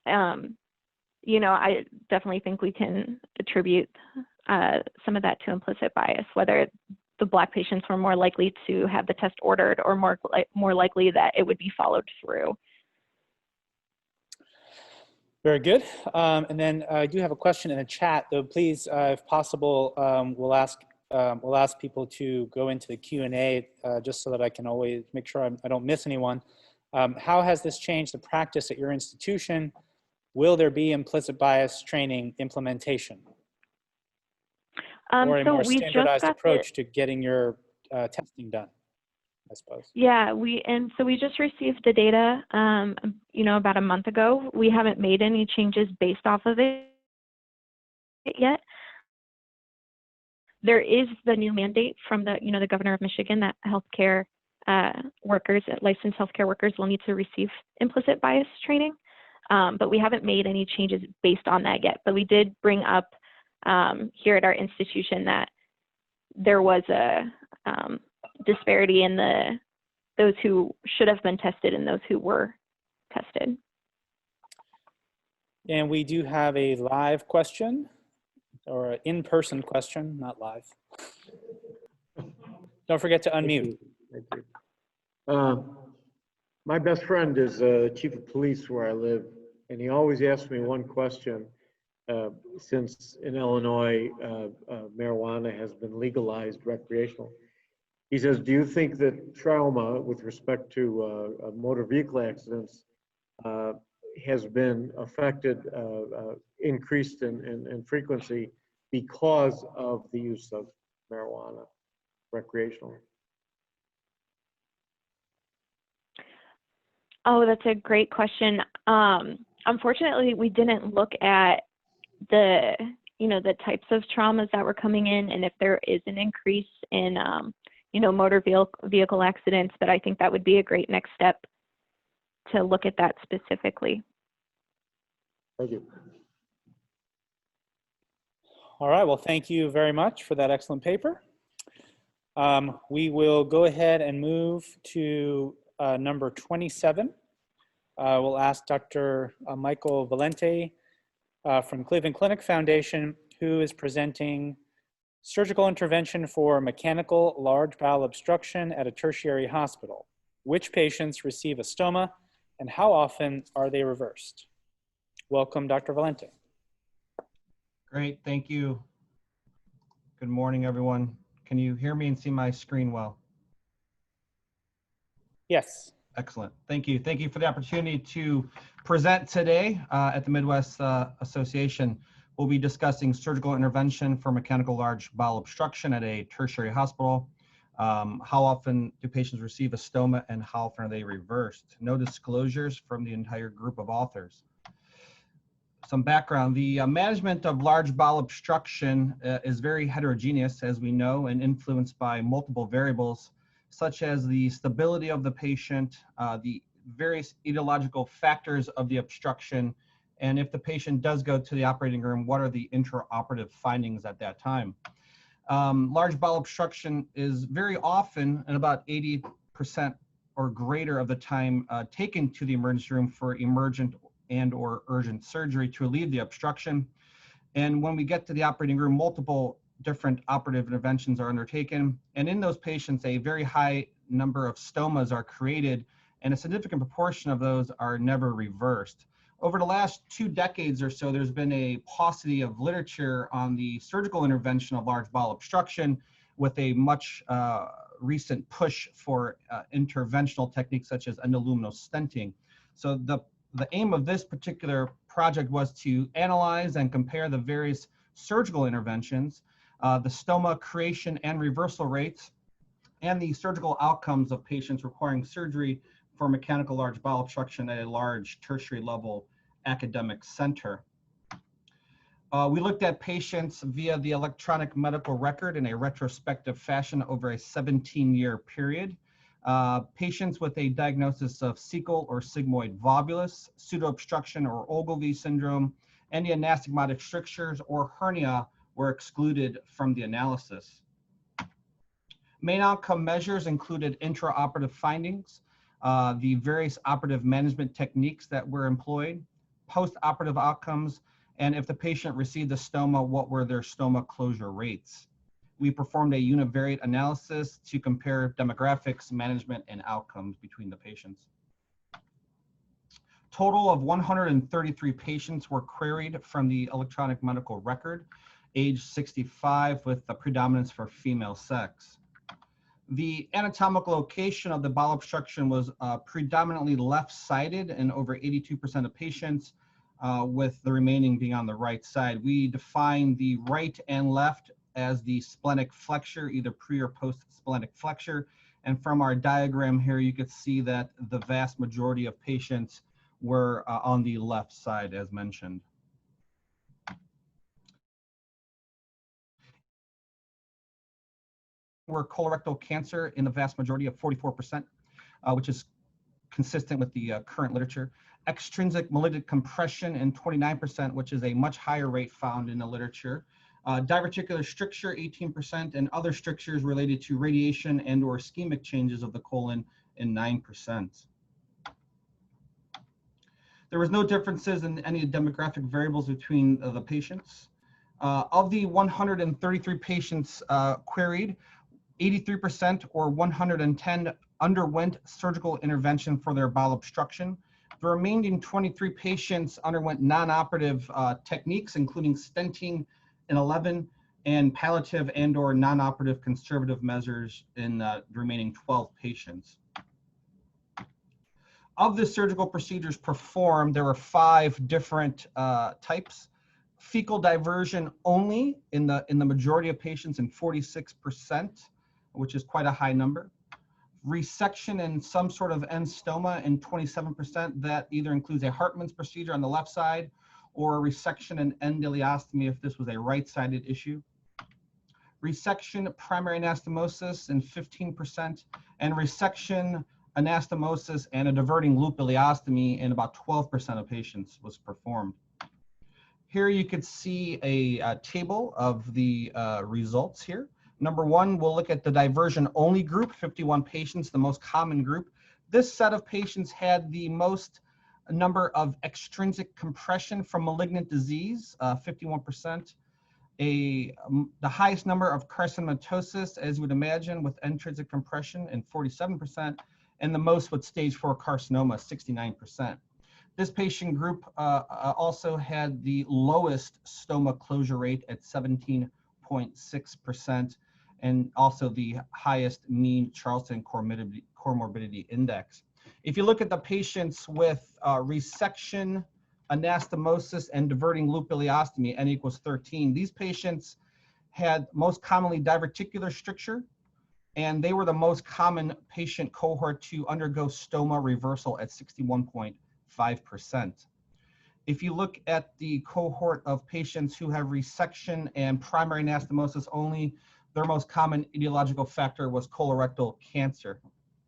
M: I definitely think we can attribute some of that to implicit bias, whether the Black patients were more likely to have the test ordered or more likely that it would be followed through.
B: Very good. And then I do have a question in the chat, though. Please, if possible, we'll ask people to go into the Q&A just so that I can always make sure I don't miss anyone. How has this changed the practice at your institution? Will there be implicit bias training implementation? Or a more standardized approach to getting your testing done, I suppose?
M: Yeah, so we just received the data, about a month ago. We haven't made any changes based off of it yet. There is the new mandate from the governor of Michigan that healthcare workers, licensed healthcare workers, will need to receive implicit bias training. But we haven't made any changes based on that yet. But we did bring up here at our institution that there was a disparity in those who should have been tested and those who were tested.
B: And we do have a live question, or an in-person question, not live. Don't forget to unmute.
A: Thank you. My best friend is chief of police where I live, and he always asks me one question. Since in Illinois, marijuana has been legalized recreational. He says, do you think that trauma with respect to motor vehicle accidents has been affected, increased in frequency because of the use of marijuana recreationally?
M: Oh, that's a great question. Unfortunately, we didn't look at the types of traumas that were coming in and if there is an increase in motor vehicle accidents, but I think that would be a great next step to look at that specifically.
A: Thank you.
B: All right, well, thank you very much for that excellent paper. We will go ahead and move to number 27. We'll ask Dr. Michael Valente from Cleveland Clinic Foundation, who is presenting surgical intervention for mechanical large bowel obstruction at a tertiary hospital. Which patients receive a stoma and how often are they reversed? Welcome, Dr. Valente.
N: Great, thank you. Good morning, everyone. Can you hear me and see my screen well?
B: Yes.
N: Excellent. Thank you. Thank you for the opportunity to present today at the Midwest Association. We'll be discussing surgical intervention for mechanical large bowel obstruction at a tertiary hospital. How often do patients receive a stoma and how often are they reversed? No disclosures from the entire group of authors. Some background, the management of large bowel obstruction is very heterogeneous, as we know, and influenced by multiple variables, such as the stability of the patient, the various etiological factors of the obstruction, and if the patient does go to the operating room, what are the intraoperative findings at that time? Large bowel obstruction is very often, and about 80% or greater of the time, taken to the emergency room for emergent and or urgent surgery to relieve the obstruction. And when we get to the operating room, multiple different operative interventions are undertaken. And in those patients, a very high number of stomas are created, and a significant proportion of those are never reversed. Over the last 2 decades or so, there's been a paucity of literature on the surgical intervention of large bowel obstruction, with a much recent push for interventional techniques such as endoluminal stenting. So the aim of this particular project was to analyze and compare the various surgical interventions, the stoma creation and reversal rates, and the surgical outcomes of patients requiring surgery for mechanical large bowel obstruction at a large tertiary level academic center. We looked at patients via the electronic medical record in a retrospective fashion over a 17-year period. Patients with a diagnosis of cecal or sigmoid volvulus, pseudoobstruction or Ogilvie syndrome, any anastomotic strictures or hernia were excluded from the analysis. Main outcome measures included intraoperative findings, the various operative management techniques that were employed, post-operative outcomes, And if the patient received the stoma, what were their stoma closure rates? We performed a univariate analysis to compare demographics, management, and outcomes between the patients. Total of 133 patients were queried from the electronic medical record, age 65, with a predominance for female sex. The anatomical location of the bowel obstruction was predominantly left-sided in over 82% of patients, with the remaining being on the right side. We define the right and left as the splenic flexure, either pre or post splenic flexure. And from our diagram here, you can see that the vast majority of patients were on the left side, as mentioned. Were colorectal cancer in the vast majority of 44%, which is consistent with the current literature. Extrinsic malignant compression in 29%, which is a much higher rate found in the literature. Diverticular stricture, 18%, and other strictures related to radiation and or ischemic changes of the colon in 9%. There was no differences in any demographic variables between the patients. Of the 133 patients queried, 83% or 110 underwent surgical intervention for their bowel obstruction. The remaining 23 patients underwent non-operative techniques, including stenting in 11 and palliative and or non-operative conservative measures in the remaining 12 patients. Of the surgical procedures performed, there were 5 different types. Fecal diversion only in the majority of patients in 46%, which is quite a high number. Resection and some sort of end stoma in 27%. That either includes a Hartmann's procedure on the left side or a resection and end ileostomy if this was a right-sided issue. Resection, primary anastomosis in 15%, and resection, anastomosis, and a diverting loop ileostomy in about 12% of patients was performed. Here you could see a table of the results here. Number 1, we'll look at the diversion only group, 51 patients, the most common group. This set of patients had the most number of extrinsic compression from malignant disease, 51%. The highest number of carcinomatosis, as you would imagine, with intrinsic compression in 47%, and the most with stage 4 carcinoma, 69%. This patient group also had the lowest stoma closure rate at 17.6%, and also the highest mean Charlson comorbidity index. If you look at the patients with resection, anastomosis, and diverting loop ileostomy, N equals 13, these patients had most commonly diverticular stricture, and they were the most common patient cohort to undergo stoma reversal at 61.5%. If you look at the cohort of patients who have resection and primary anastomosis only, their most common etiological factor was colorectal cancer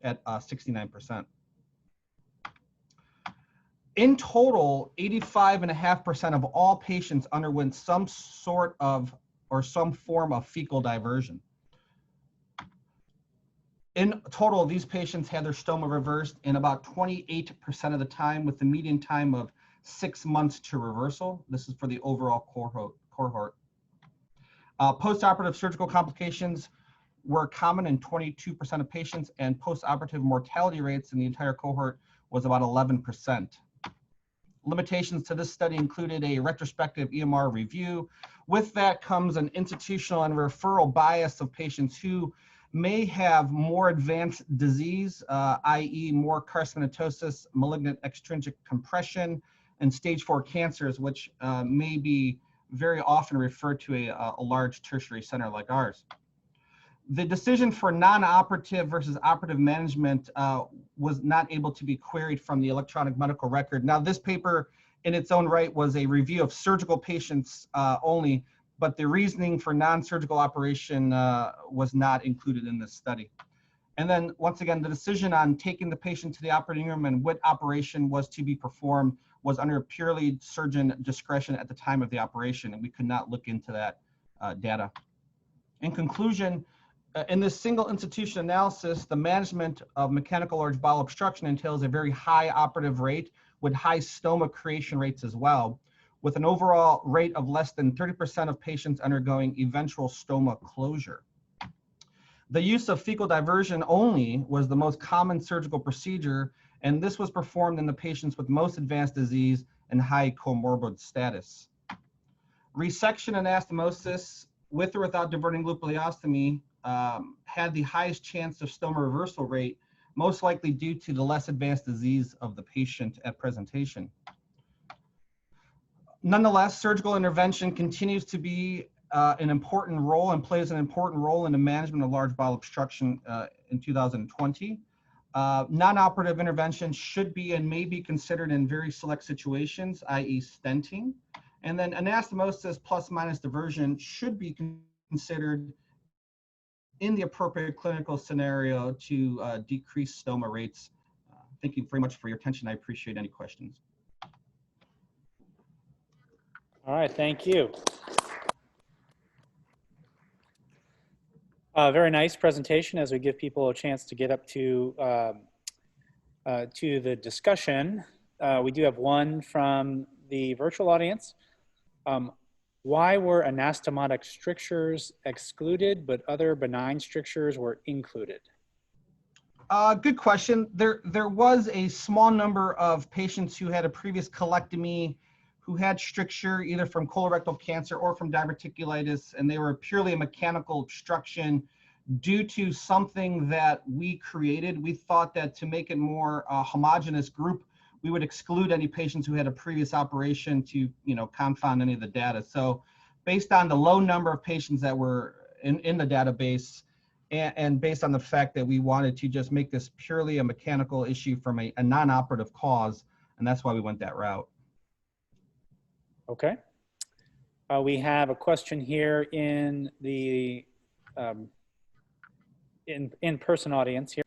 N: at 69%. In total, 85.5% of all patients underwent some sort of or some form of fecal diversion. In total, these patients had their stoma reversed in about 28% of the time, with the median time of 6 months to reversal. This is for the overall cohort. Postoperative surgical complications were common in 22% of patients, and postoperative mortality rates in the entire cohort was about 11%. Limitations to this study included a retrospective EMR review. With that comes an institutional and referral bias of patients who may have more advanced disease, i.e. more carcinomatosis, malignant extrinsic compression, and stage 4 cancers, which may be very often referred to a large tertiary center like ours. The decision for non-operative versus operative management was not able to be queried from the electronic medical record. Now, this paper in its own right was a review of surgical patients only, but the reasoning for non-surgical operation was not included in this study. And then once again, the decision on taking the patient to the operating room and what operation was to be performed was under purely surgeon discretion at the time of the operation, and we could not look into that data. In conclusion, in this single institution analysis, the management of mechanical large bowel obstruction entails a very high operative rate with high stoma creation rates as well, with an overall rate of less than 30% of patients undergoing eventual stoma closure. The use of fecal diversion only was the most common surgical procedure, and this was performed in the patients with most advanced disease and high comorbid status. Resection anastomosis with or without diverting loop-ileostomy had the highest chance of stoma reversal rate, most likely due to the less advanced disease of the patient at presentation. Nonetheless, surgical intervention continues to be an important role and plays an important role in the management of large bowel obstruction in 2020. Non-operative intervention should be and may be considered in very select situations, i.e. stenting. And then anastomosis plus minus diversion should be considered in the appropriate clinical scenario to decrease stoma rates. Thank you very much for your attention. I appreciate any questions.
B: All right, thank you. Very nice presentation as we give people a chance to get up to the discussion. We do have one from the virtual audience. Why were anastomotic strictures excluded, but other benign strictures were included?
N: Good question. There was a small number of patients who had a previous colectomy who had stricture either from colorectal cancer or from diverticulitis, and they were purely a mechanical obstruction due to something that we created. We thought that to make it more homogeneous group, we would exclude any patients who had a previous operation to, confound any of the data. So based on the low number of patients that were in the database, and based on the fact that we wanted to just make this purely a mechanical issue from a non-operative cause, and that's why we went that route.
B: Okay. We have a question here in the in-person audience here.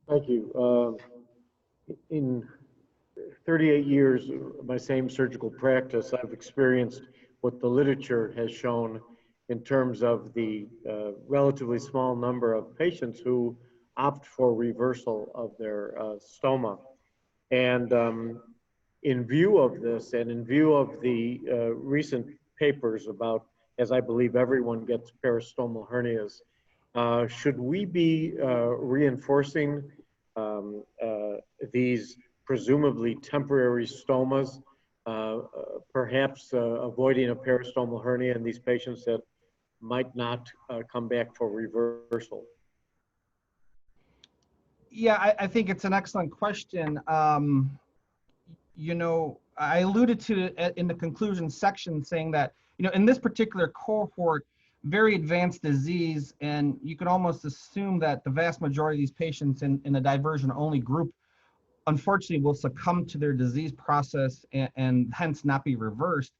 A: Thank you. In 38 years of my same surgical practice, I've experienced what the literature has shown in terms of the relatively small number of patients who opt for reversal of their stoma. And in view of this, and in view of the recent papers about, as I believe everyone gets peristomal hernias, should we be reinforcing these presumably temporary stomas, perhaps avoiding a peristomal hernia in these patients that might not come back for reversal?
N: Yeah, I think it's an excellent question. I alluded to it in the conclusion section saying that, in this particular cohort, very advanced disease, and you can almost assume that the vast majority of these patients in the diversion-only group, unfortunately, will succumb to their disease process and hence not be reversed.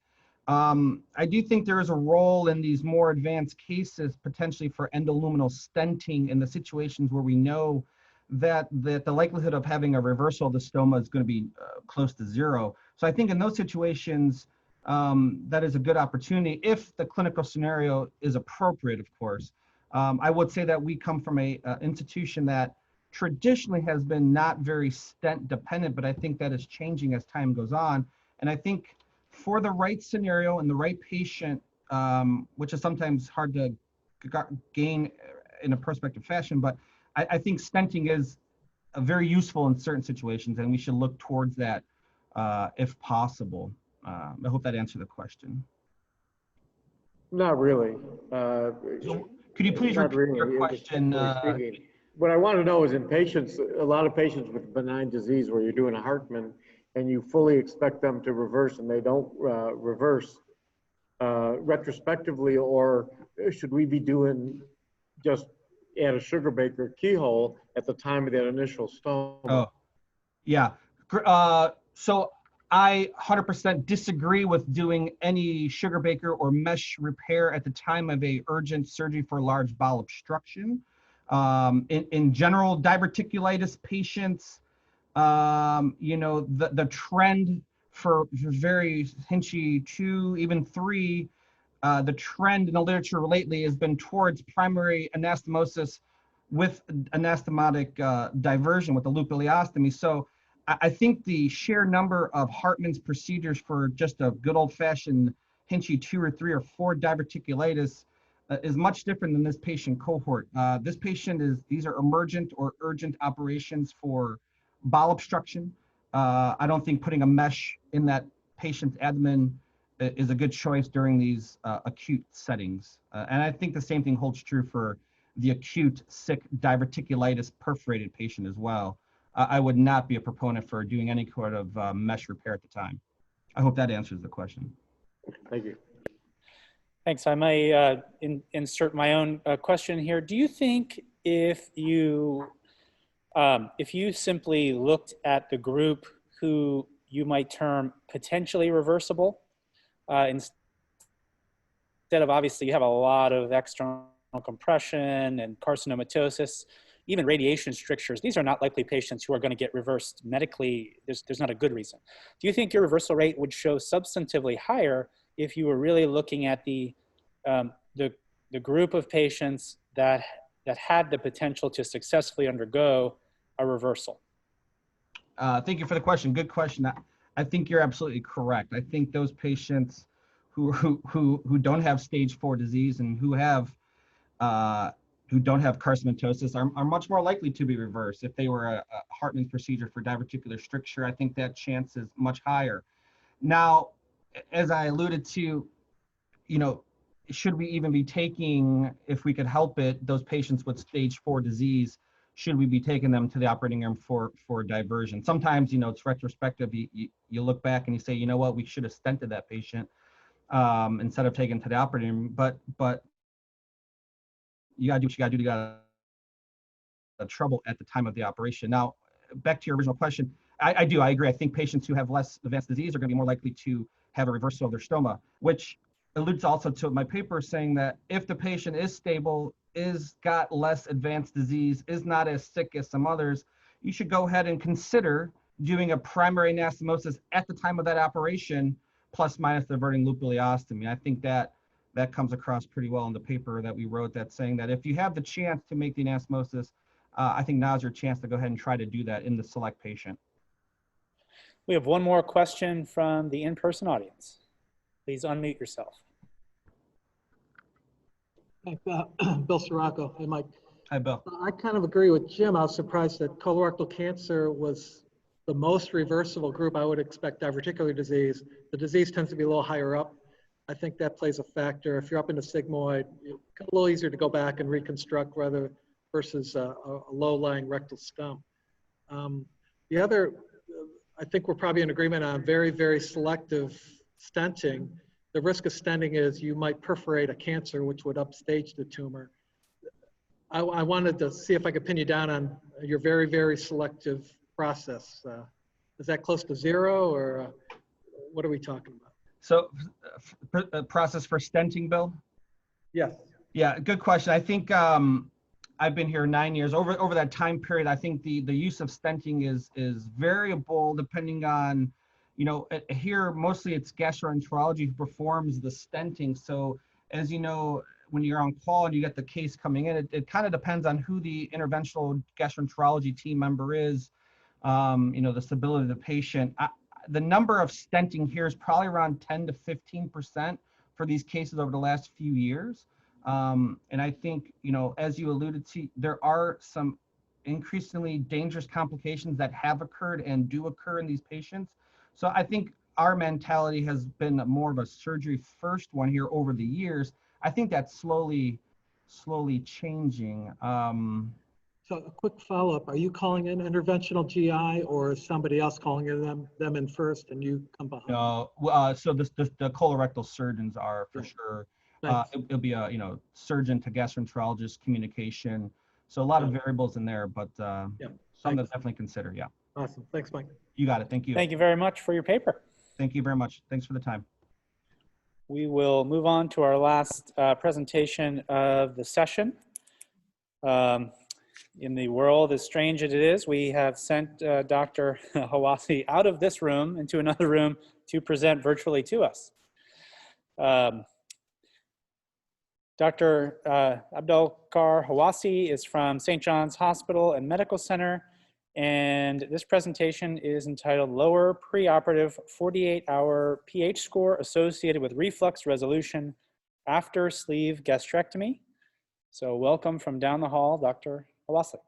N: I do think there is a role in these more advanced cases potentially for endoluminal stenting in the situations where we know that the likelihood of having a reversal of the stoma is going to be close to zero. So I think in those situations, that is a good opportunity if the clinical scenario is appropriate, of course. I would say that we come from a institution that traditionally has been not very stent dependent, but I think that is changing as time goes on. And I think for the right scenario and the right patient, which is sometimes hard to gain in a prospective fashion, but I think stenting is very useful in certain situations, and we should look towards that if possible. I hope that answered the question.
A: Not really.
N: So could you please repeat your question?
A: What I want to know is in patients, a lot of patients with benign disease where you're doing a Hartman and you fully expect them to reverse and they don't reverse retrospectively, or should we be doing just add a sugar baker keyhole at the time of that initial stoma?
N: Oh, yeah. So I 100% disagree with doing any sugar baker or mesh repair at the time of a urgent surgery for large bowel obstruction. In general, diverticulitis patients, the trend for very hinchy 2, even 3, the trend in the literature lately has been towards primary anastomosis with anastomotic diversion with the loop-ileostomy. So I think the sheer number of Hartmann's procedures for just a good old-fashioned Hinchy 2 or 3 or 4 diverticulitis is much different than this patient cohort. This patient these are emergent or urgent operations for bowel obstruction. I don't think putting a mesh in that patient's abdomen is a good choice during these acute settings. And I think the same thing holds true for the acute sick diverticulitis perforated patient as well. I would not be a proponent for doing any sort of mesh repair at the time. I hope that answers the question.
A: Thank you.
B: Thanks. I may insert my own question here. Do you think if you simply looked at the group who you might term potentially reversible, instead of, obviously you have a lot of external compression and carcinomatosis, even radiation strictures, these are not likely patients who are going to get reversed medically. There's not a good reason. Do you think your reversal rate would show substantively higher if you were really looking at the group of patients that had the potential to successfully undergo a reversal?
N: Thank you for the question. Good question. I think you're absolutely correct. I think those patients who don't have stage 4 disease and who don't have carcinomatosis are much more likely to be reversed. If they were a Hartmann's procedure for diverticular stricture, I think that chance is much higher. Now, as I alluded to, should we even be taking, if we could help it, those patients with stage 4 disease, should we be taking them to the operating room for diversion? Sometimes, it's retrospective. You look back and you say, you know what, we should have stented that patient instead of taking to the operating room. But you gotta do what you gotta do. You gotta trouble at the time of the operation. Now, back to your original question, I agree. I think patients who have less advanced disease are gonna be more likely to have a reversal of their stoma, which alludes also to my paper saying that if the patient is stable, got less advanced disease, is not as sick as some others, you should go ahead and consider doing a primary anastomosis at the time of that operation, plus minus the averting loop ileostomy. I think that comes across pretty well in the paper that we wrote, that's saying that if you have the chance to make the anastomosis, I think now's your chance to go ahead and try to do that in the select patient.
B: We have one more question from the in-person audience. Please unmute yourself.
O: Thanks, Bill Sirocco. Hey, Mike.
N: Hi, Bill.
O: I kind of agree with Jim. I was surprised that colorectal cancer was the most reversible group. I would expect diverticular disease. The disease tends to be a little higher up. I think that plays a factor. If you're up in the sigmoid, it's a little easier to go back and reconstruct versus a low-lying rectal stump. The other, I think we're probably in agreement on very, very selective stenting. The risk of stenting is you might perforate a cancer, which would upstage the tumor. I wanted to see if I could pin you down on your very, very selective process. Is that close to 0, or what are we talking about?
N: So, process for stenting, Bill?
O: Yes.
N: Yeah, good question. I think I've been here 9 years. Over that time period, I think the use of stenting is variable depending on, here mostly it's gastroenterology who performs the stenting. So as you know, when you're on call and you get the case coming in, it kind of depends on who the interventional gastroenterology team member is, the stability of the patient. The number of stenting here is probably around 10 to 15% for these cases over the last few years. And I think, as you alluded to, there are some increasingly dangerous complications that have occurred and do occur in these patients. So I think our mentality has been more of a surgery first one here over the years. I think that's slowly changing.
O: So a quick follow-up, are you calling in interventional GI, or is somebody else calling in them in first and you come behind?
N: No, so the colorectal surgeons are for sure. It'll be a surgeon to gastroenterologist communication. So a lot of variables in there, but some to definitely consider. Yeah.
O: Awesome. Thanks, Mike.
N: You got it. Thank you.
B: Thank you very much for your paper.
N: Thank you very much. Thanks for the time.
B: We will move on to our last presentation of the session. In the world as strange as it is, we have sent Dr. Hawasi out of this room into another room to present virtually to us. Dr. Abdulkar Hawasi is from St. John's Hospital and Medical Center And this presentation is entitled Lower Preoperative 48-Hour pH Score Associated with Reflux Resolution After Sleeve Gastrectomy. So welcome from down the hall, Dr. Awasli.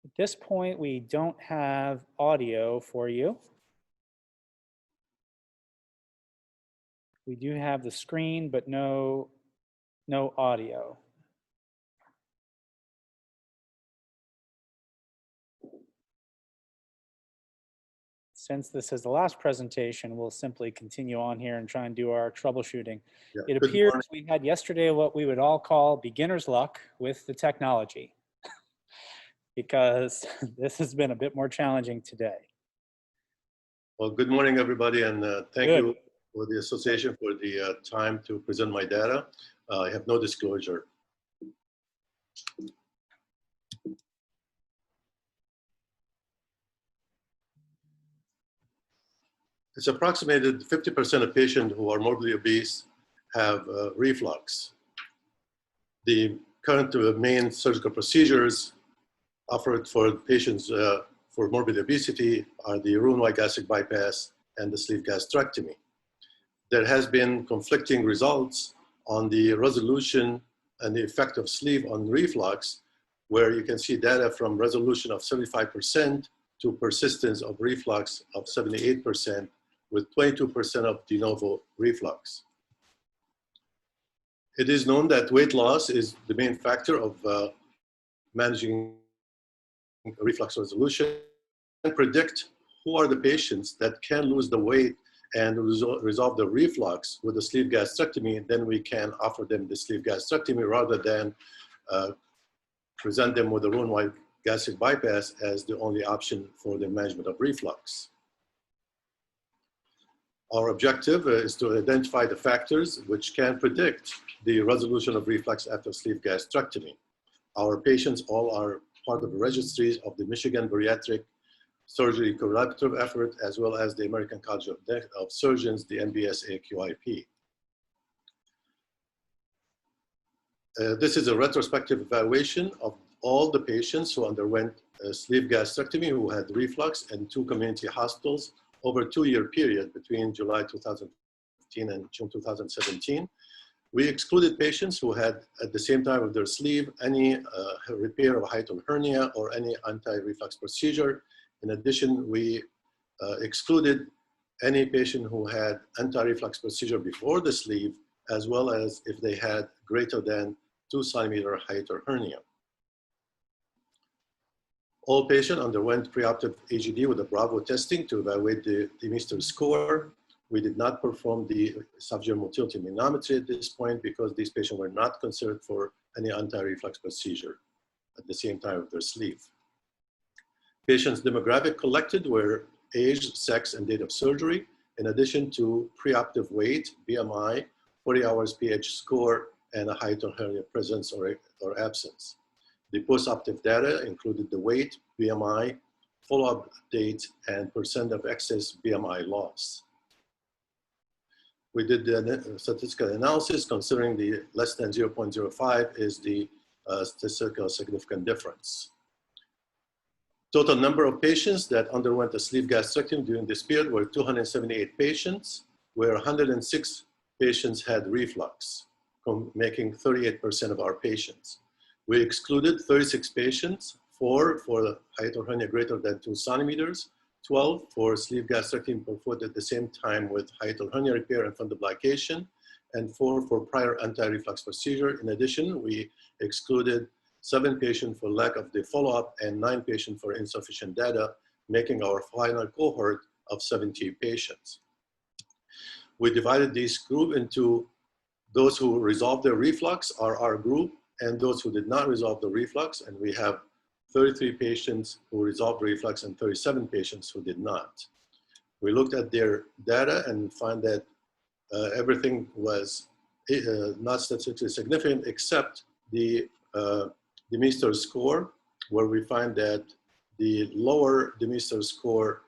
B: At this point, we don't have audio for you. We do have the screen, but no audio. Since this is the last presentation, we'll simply continue on here and try and do our troubleshooting.
P: Yeah,
B: it appears we had yesterday what we would all call beginner's luck with the technology because this has been a bit more challenging today.
P: Well, good morning, everybody, and thank
B: Good.
P: you for the association for the time to present my data. I have no disclosure. It's approximated 50% of patients who are morbidly obese have reflux. The current main surgical procedures offered for patients for morbid obesity are the Roux-en-Y gastric bypass and the sleeve gastrectomy. There has been conflicting results on the resolution and the effect of sleeve on reflux, where you can see data from resolution of 75% to persistence of reflux of 78%, with 22% of de novo reflux. It is known that weight loss is the main factor of managing reflux resolution, and predict who are the patients that can lose the weight and resolve the reflux with the sleeve gastrectomy. Then we can offer them the sleeve gastrectomy rather than present them with the Roux-en-Y gastric bypass as the only option for the management of reflux. Our objective is to identify the factors which can predict the resolution of reflux after sleeve gastrectomy. Our patients all are part of the registries of the Michigan Bariatric Surgery Collaborative Effort, as well as the American College of Surgeons, the MSA QIP. This is a retrospective evaluation of all the patients who underwent sleeve gastrectomy who had reflux in 2 community hospitals over a 2-year period between July 2015 and June 2017. We excluded patients who had, at the same time of their sleeve, any repair of hiatal hernia or any anti-reflux procedure. In addition, we excluded any patient who had anti-reflux procedure before the sleeve, as well as if they had greater than 2 centimeter hiatal hernia. All patients underwent preoperative AGD with a Bravo testing to evaluate the Mister score. We did not perform the esophageal motility manometry at this point because these patients were not considered for any anti-reflux procedure at the same time of their sleeve. Patients' demographic collected were age, sex, and date of surgery, in addition to preoperative weight, BMI, 40 hours pH score, and a hiatal hernia presence or absence. The post-operative data included the weight, BMI, follow-up date, and percent of excess BMI loss. We did the statistical analysis considering the less than 0.05 is the statistical significant difference. Total number of patients that underwent a sleeve gastrectomy during this period were 278 patients, where 106 patients had reflux, making 38% of our patients. We excluded 36 patients, 4 for the hiatal hernia greater than 2 centimeters, 12 for sleeve gastrectomy performed at the same time with hiatal hernia repair and fundoplication, and 4 for prior anti-reflux procedure. In addition, we excluded 7 patients for lack of the follow-up and 9 patients for insufficient data, making our final cohort of 70 patients. We divided this group into those who resolved their reflux are our group, and those who did not resolve the reflux, and we have 33 patients who resolved reflux and 37 patients who did not. We looked at their data and found that everything was not statistically significant except the Mister score, where we find that the lower Demeester score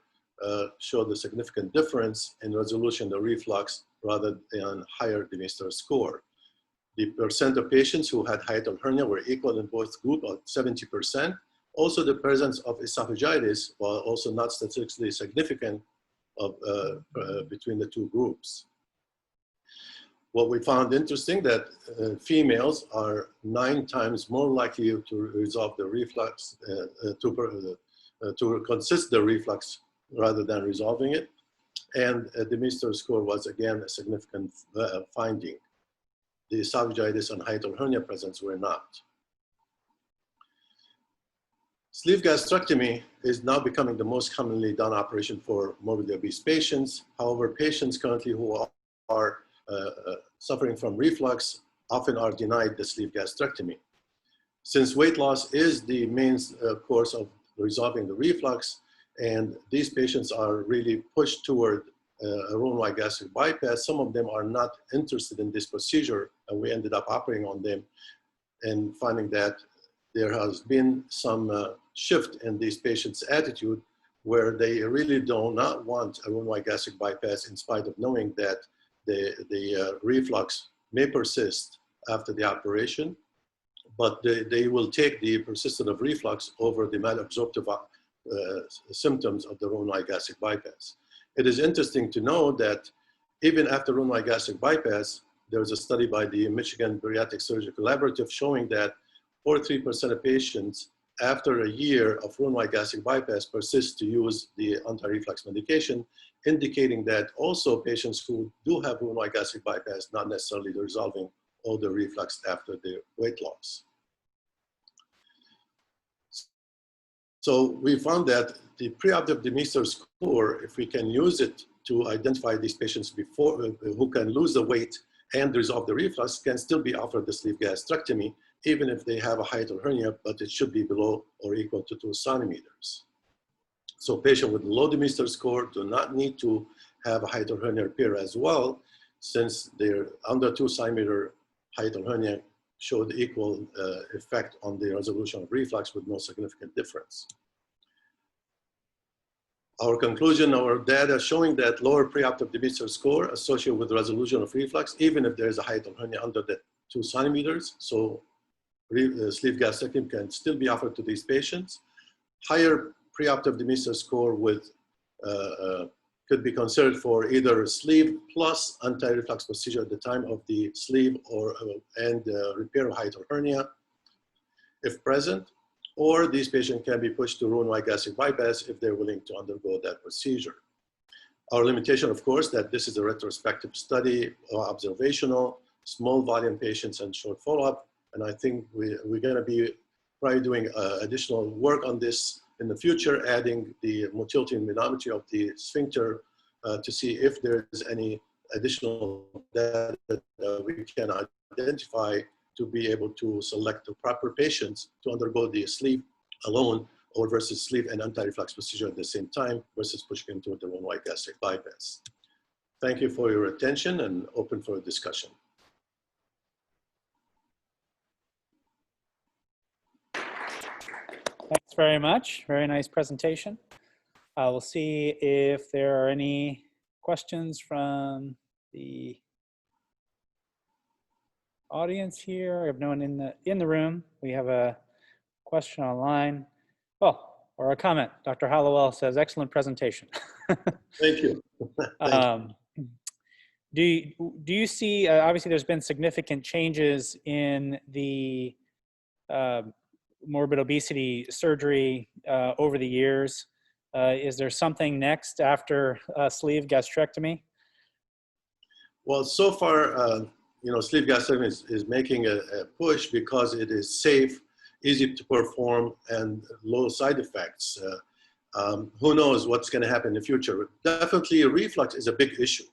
P: showed a significant difference in resolution of reflux rather than higher Demeester score. The percent of patients who had hiatal hernia were equal in both groups, at 70%. Also, the presence of esophagitis was also not statistically significant between the two groups. What we found interesting that females are 9 times more likely to resolve the reflux, to consist the reflux rather than resolving it. And the Demeester score was again a significant finding. The esophagitis and hiatal hernia presence were not. Sleeve gastrectomy is now becoming the most commonly done operation for morbidly obese patients. However, patients currently who are suffering from reflux often are denied the sleeve gastrectomy. Since weight loss is the main course of resolving the reflux, and these patients are really pushed toward a Roux-en-Y gastric bypass, some of them are not interested in this procedure, and we ended up operating on them and finding that there has been some shift in these patients' attitude where they really do not want a Roux-en-Y gastric bypass in spite of knowing that the reflux may persist after the operation, but they will take the persistence of reflux over the malabsorptive symptoms of the Roux-en-Y gastric bypass. It is interesting to know that even after Roux-en-Y gastric bypass, there was a study by the Michigan Bariatric Surgery Collaborative showing that 43% of patients after a year of Roux-en-Y gastric bypass persist to use the anti-reflux medication, indicating that also patients who do have Roux-en-Y gastric bypass not necessarily resolving all the reflux after the weight loss. So we found that the preoperative Demeester score, if we can use it to identify these patients before who can lose the weight and resolve the reflux, can still be offered the sleeve gastrectomy, even if they have a hiatal hernia, but it should be below or equal to 2 centimeters. So patients with low Demeester score do not need to have a hiatal hernia repair as well, since their under 2 centimeter hiatal hernia showed equal effect on the resolution of reflux with no significant difference. Our conclusion, our data showing that lower preoperative Demeester score associated with resolution of reflux, even if there is a hiatal hernia under the 2 centimeters, so sleeve gastrectomy can still be offered to these patients. Higher preoperative Demeester score with could be considered for either sleeve plus anti-reflux procedure at the time of the sleeve or and repair of hiatal hernia, if present, or these patients can be pushed to Roux-en-Y gastric bypass if they're willing to undergo that procedure. Our limitation, of course, that this is a retrospective study, observational, small volume patients and short follow-up, and I think we're going to be probably doing additional work on this in the future, adding the motility and manometry of the sphincter to see if there's any additional data that we can identify to be able to select the proper patients to undergo the sleeve alone or versus sleeve and anti-reflux procedure at the same time versus pushing into the Roux-en-Y gastric bypass. Thank you for your attention and open for discussion.
B: Thanks very much. Very nice presentation. We'll see if there are any questions from the audience here. I have no one in the room. We have a question online. Oh, or a comment. Dr. Hollowell says, excellent presentation.
P: Thank you. Thank you.
B: Do you see, obviously there's been significant changes in the morbid obesity surgery over the years. Is there something next after sleeve gastrectomy?
P: Well, so far, sleeve gastrectomy is making a push because it is safe, easy to perform, and low side effects. Who knows what's going to happen in the future? Definitely, reflux is a big issue.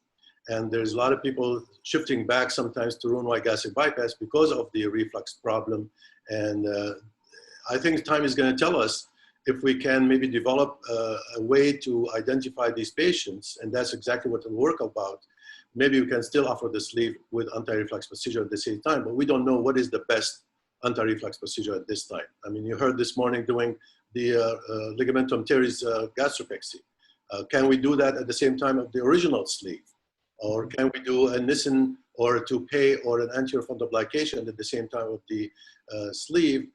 P: And there's a lot of people shifting back sometimes to Roux-en-Y gastric bypass because of the reflux problem. And I think time is going to tell us if we can maybe develop a way to identify these patients, and that's exactly what the work about. Maybe we can still offer the sleeve with anti-reflux procedure at the same time, but we don't know what is the best anti-reflux procedure at this time. I mean, you heard this morning doing the ligamentum teres gastropexy? Can we do that at the same time of the original sleeve? Or can we do a nissen or a toupee or an anterior fundoplication at the same time of the sleeve?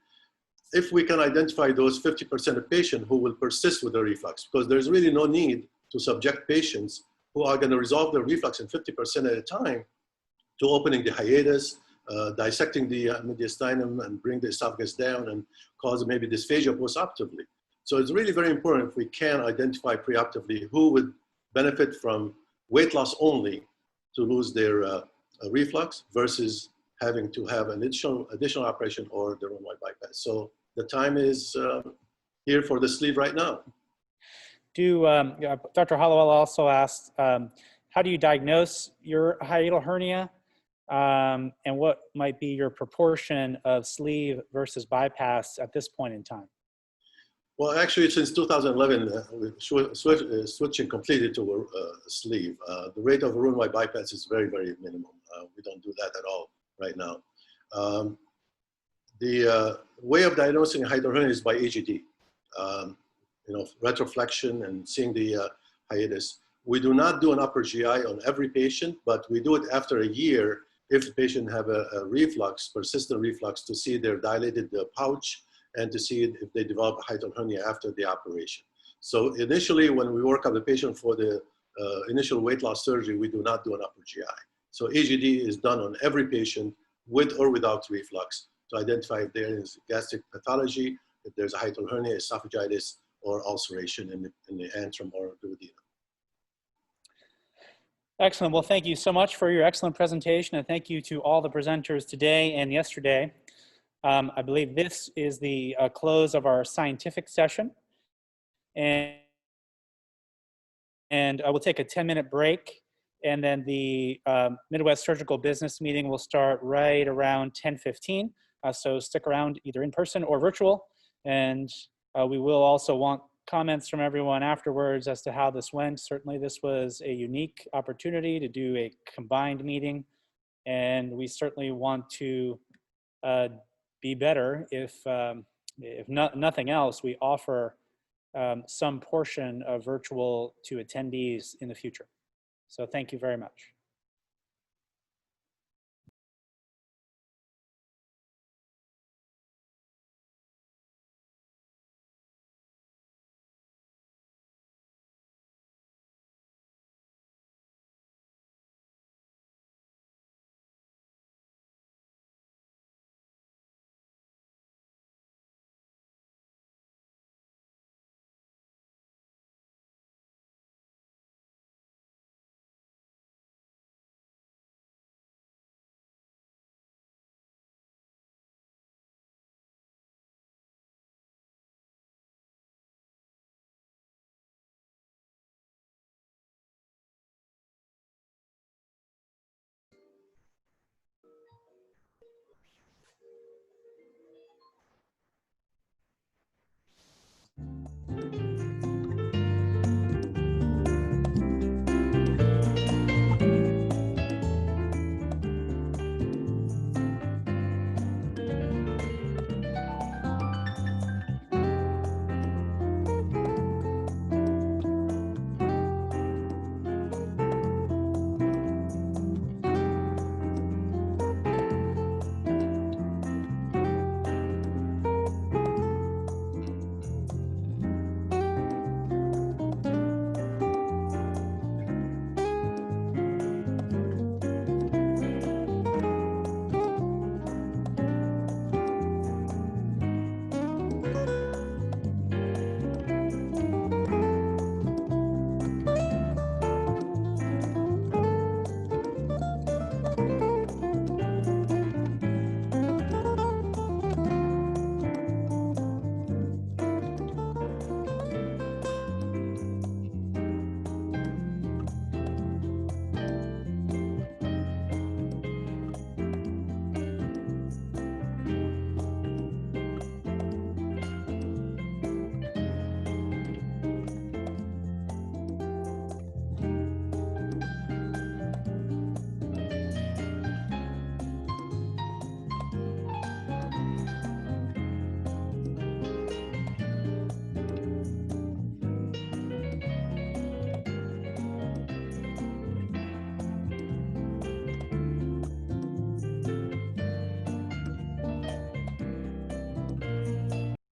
P: If we can identify those 50% of patients who will persist with the reflux, because there's really no need to subject patients who are going to resolve their reflux in 50% at a time to opening the hiatus, dissecting the mediastinum and bring the esophagus down and cause maybe dysphagia postoperatively. So it's really very important if we can identify preoperatively who would benefit from weight loss only to lose their reflux versus having to have an additional operation or the room-wide bypass. So the time is here for the sleeve right now.
B: Dr. Hollowell also asked, how do you diagnose your hiatal hernia? And what might be your proportion of sleeve versus bypass at this point in time?
P: Well, actually, since 2011, we're switching completely to a sleeve. The rate of room-wide bypass is very, very minimum. We don't do that at all right now. The way of diagnosing hiatal hernia is by AGD. Retroflexion and seeing the hiatus. We do not do an upper GI on every patient, but we do it after a year if the patient have a reflux, persistent reflux, to see their dilated pouch and to see if they develop hiatal hernia after the operation. So initially, when we work on the patient for the initial weight loss surgery, we do not do an upper GI. So AGD is done on every patient with or without reflux to identify if there is gastric pathology, if there's a hiatal hernia, esophagitis, or ulceration in the antrum or duodenum.
B: Excellent. Well, thank you so much for your excellent presentation, and thank you to all the presenters today and yesterday. I believe this is the close of our scientific session. And I will take a 10-minute break, and then the Midwest Surgical Business Meeting will start right around 10:15. So stick around either in person or virtual. And we will also want comments from everyone afterwards as to how this went. Certainly this was a unique opportunity to do a combined meeting, and we certainly want to be better if nothing else, we offer some portion of virtual to attendees in the future. So thank you very much.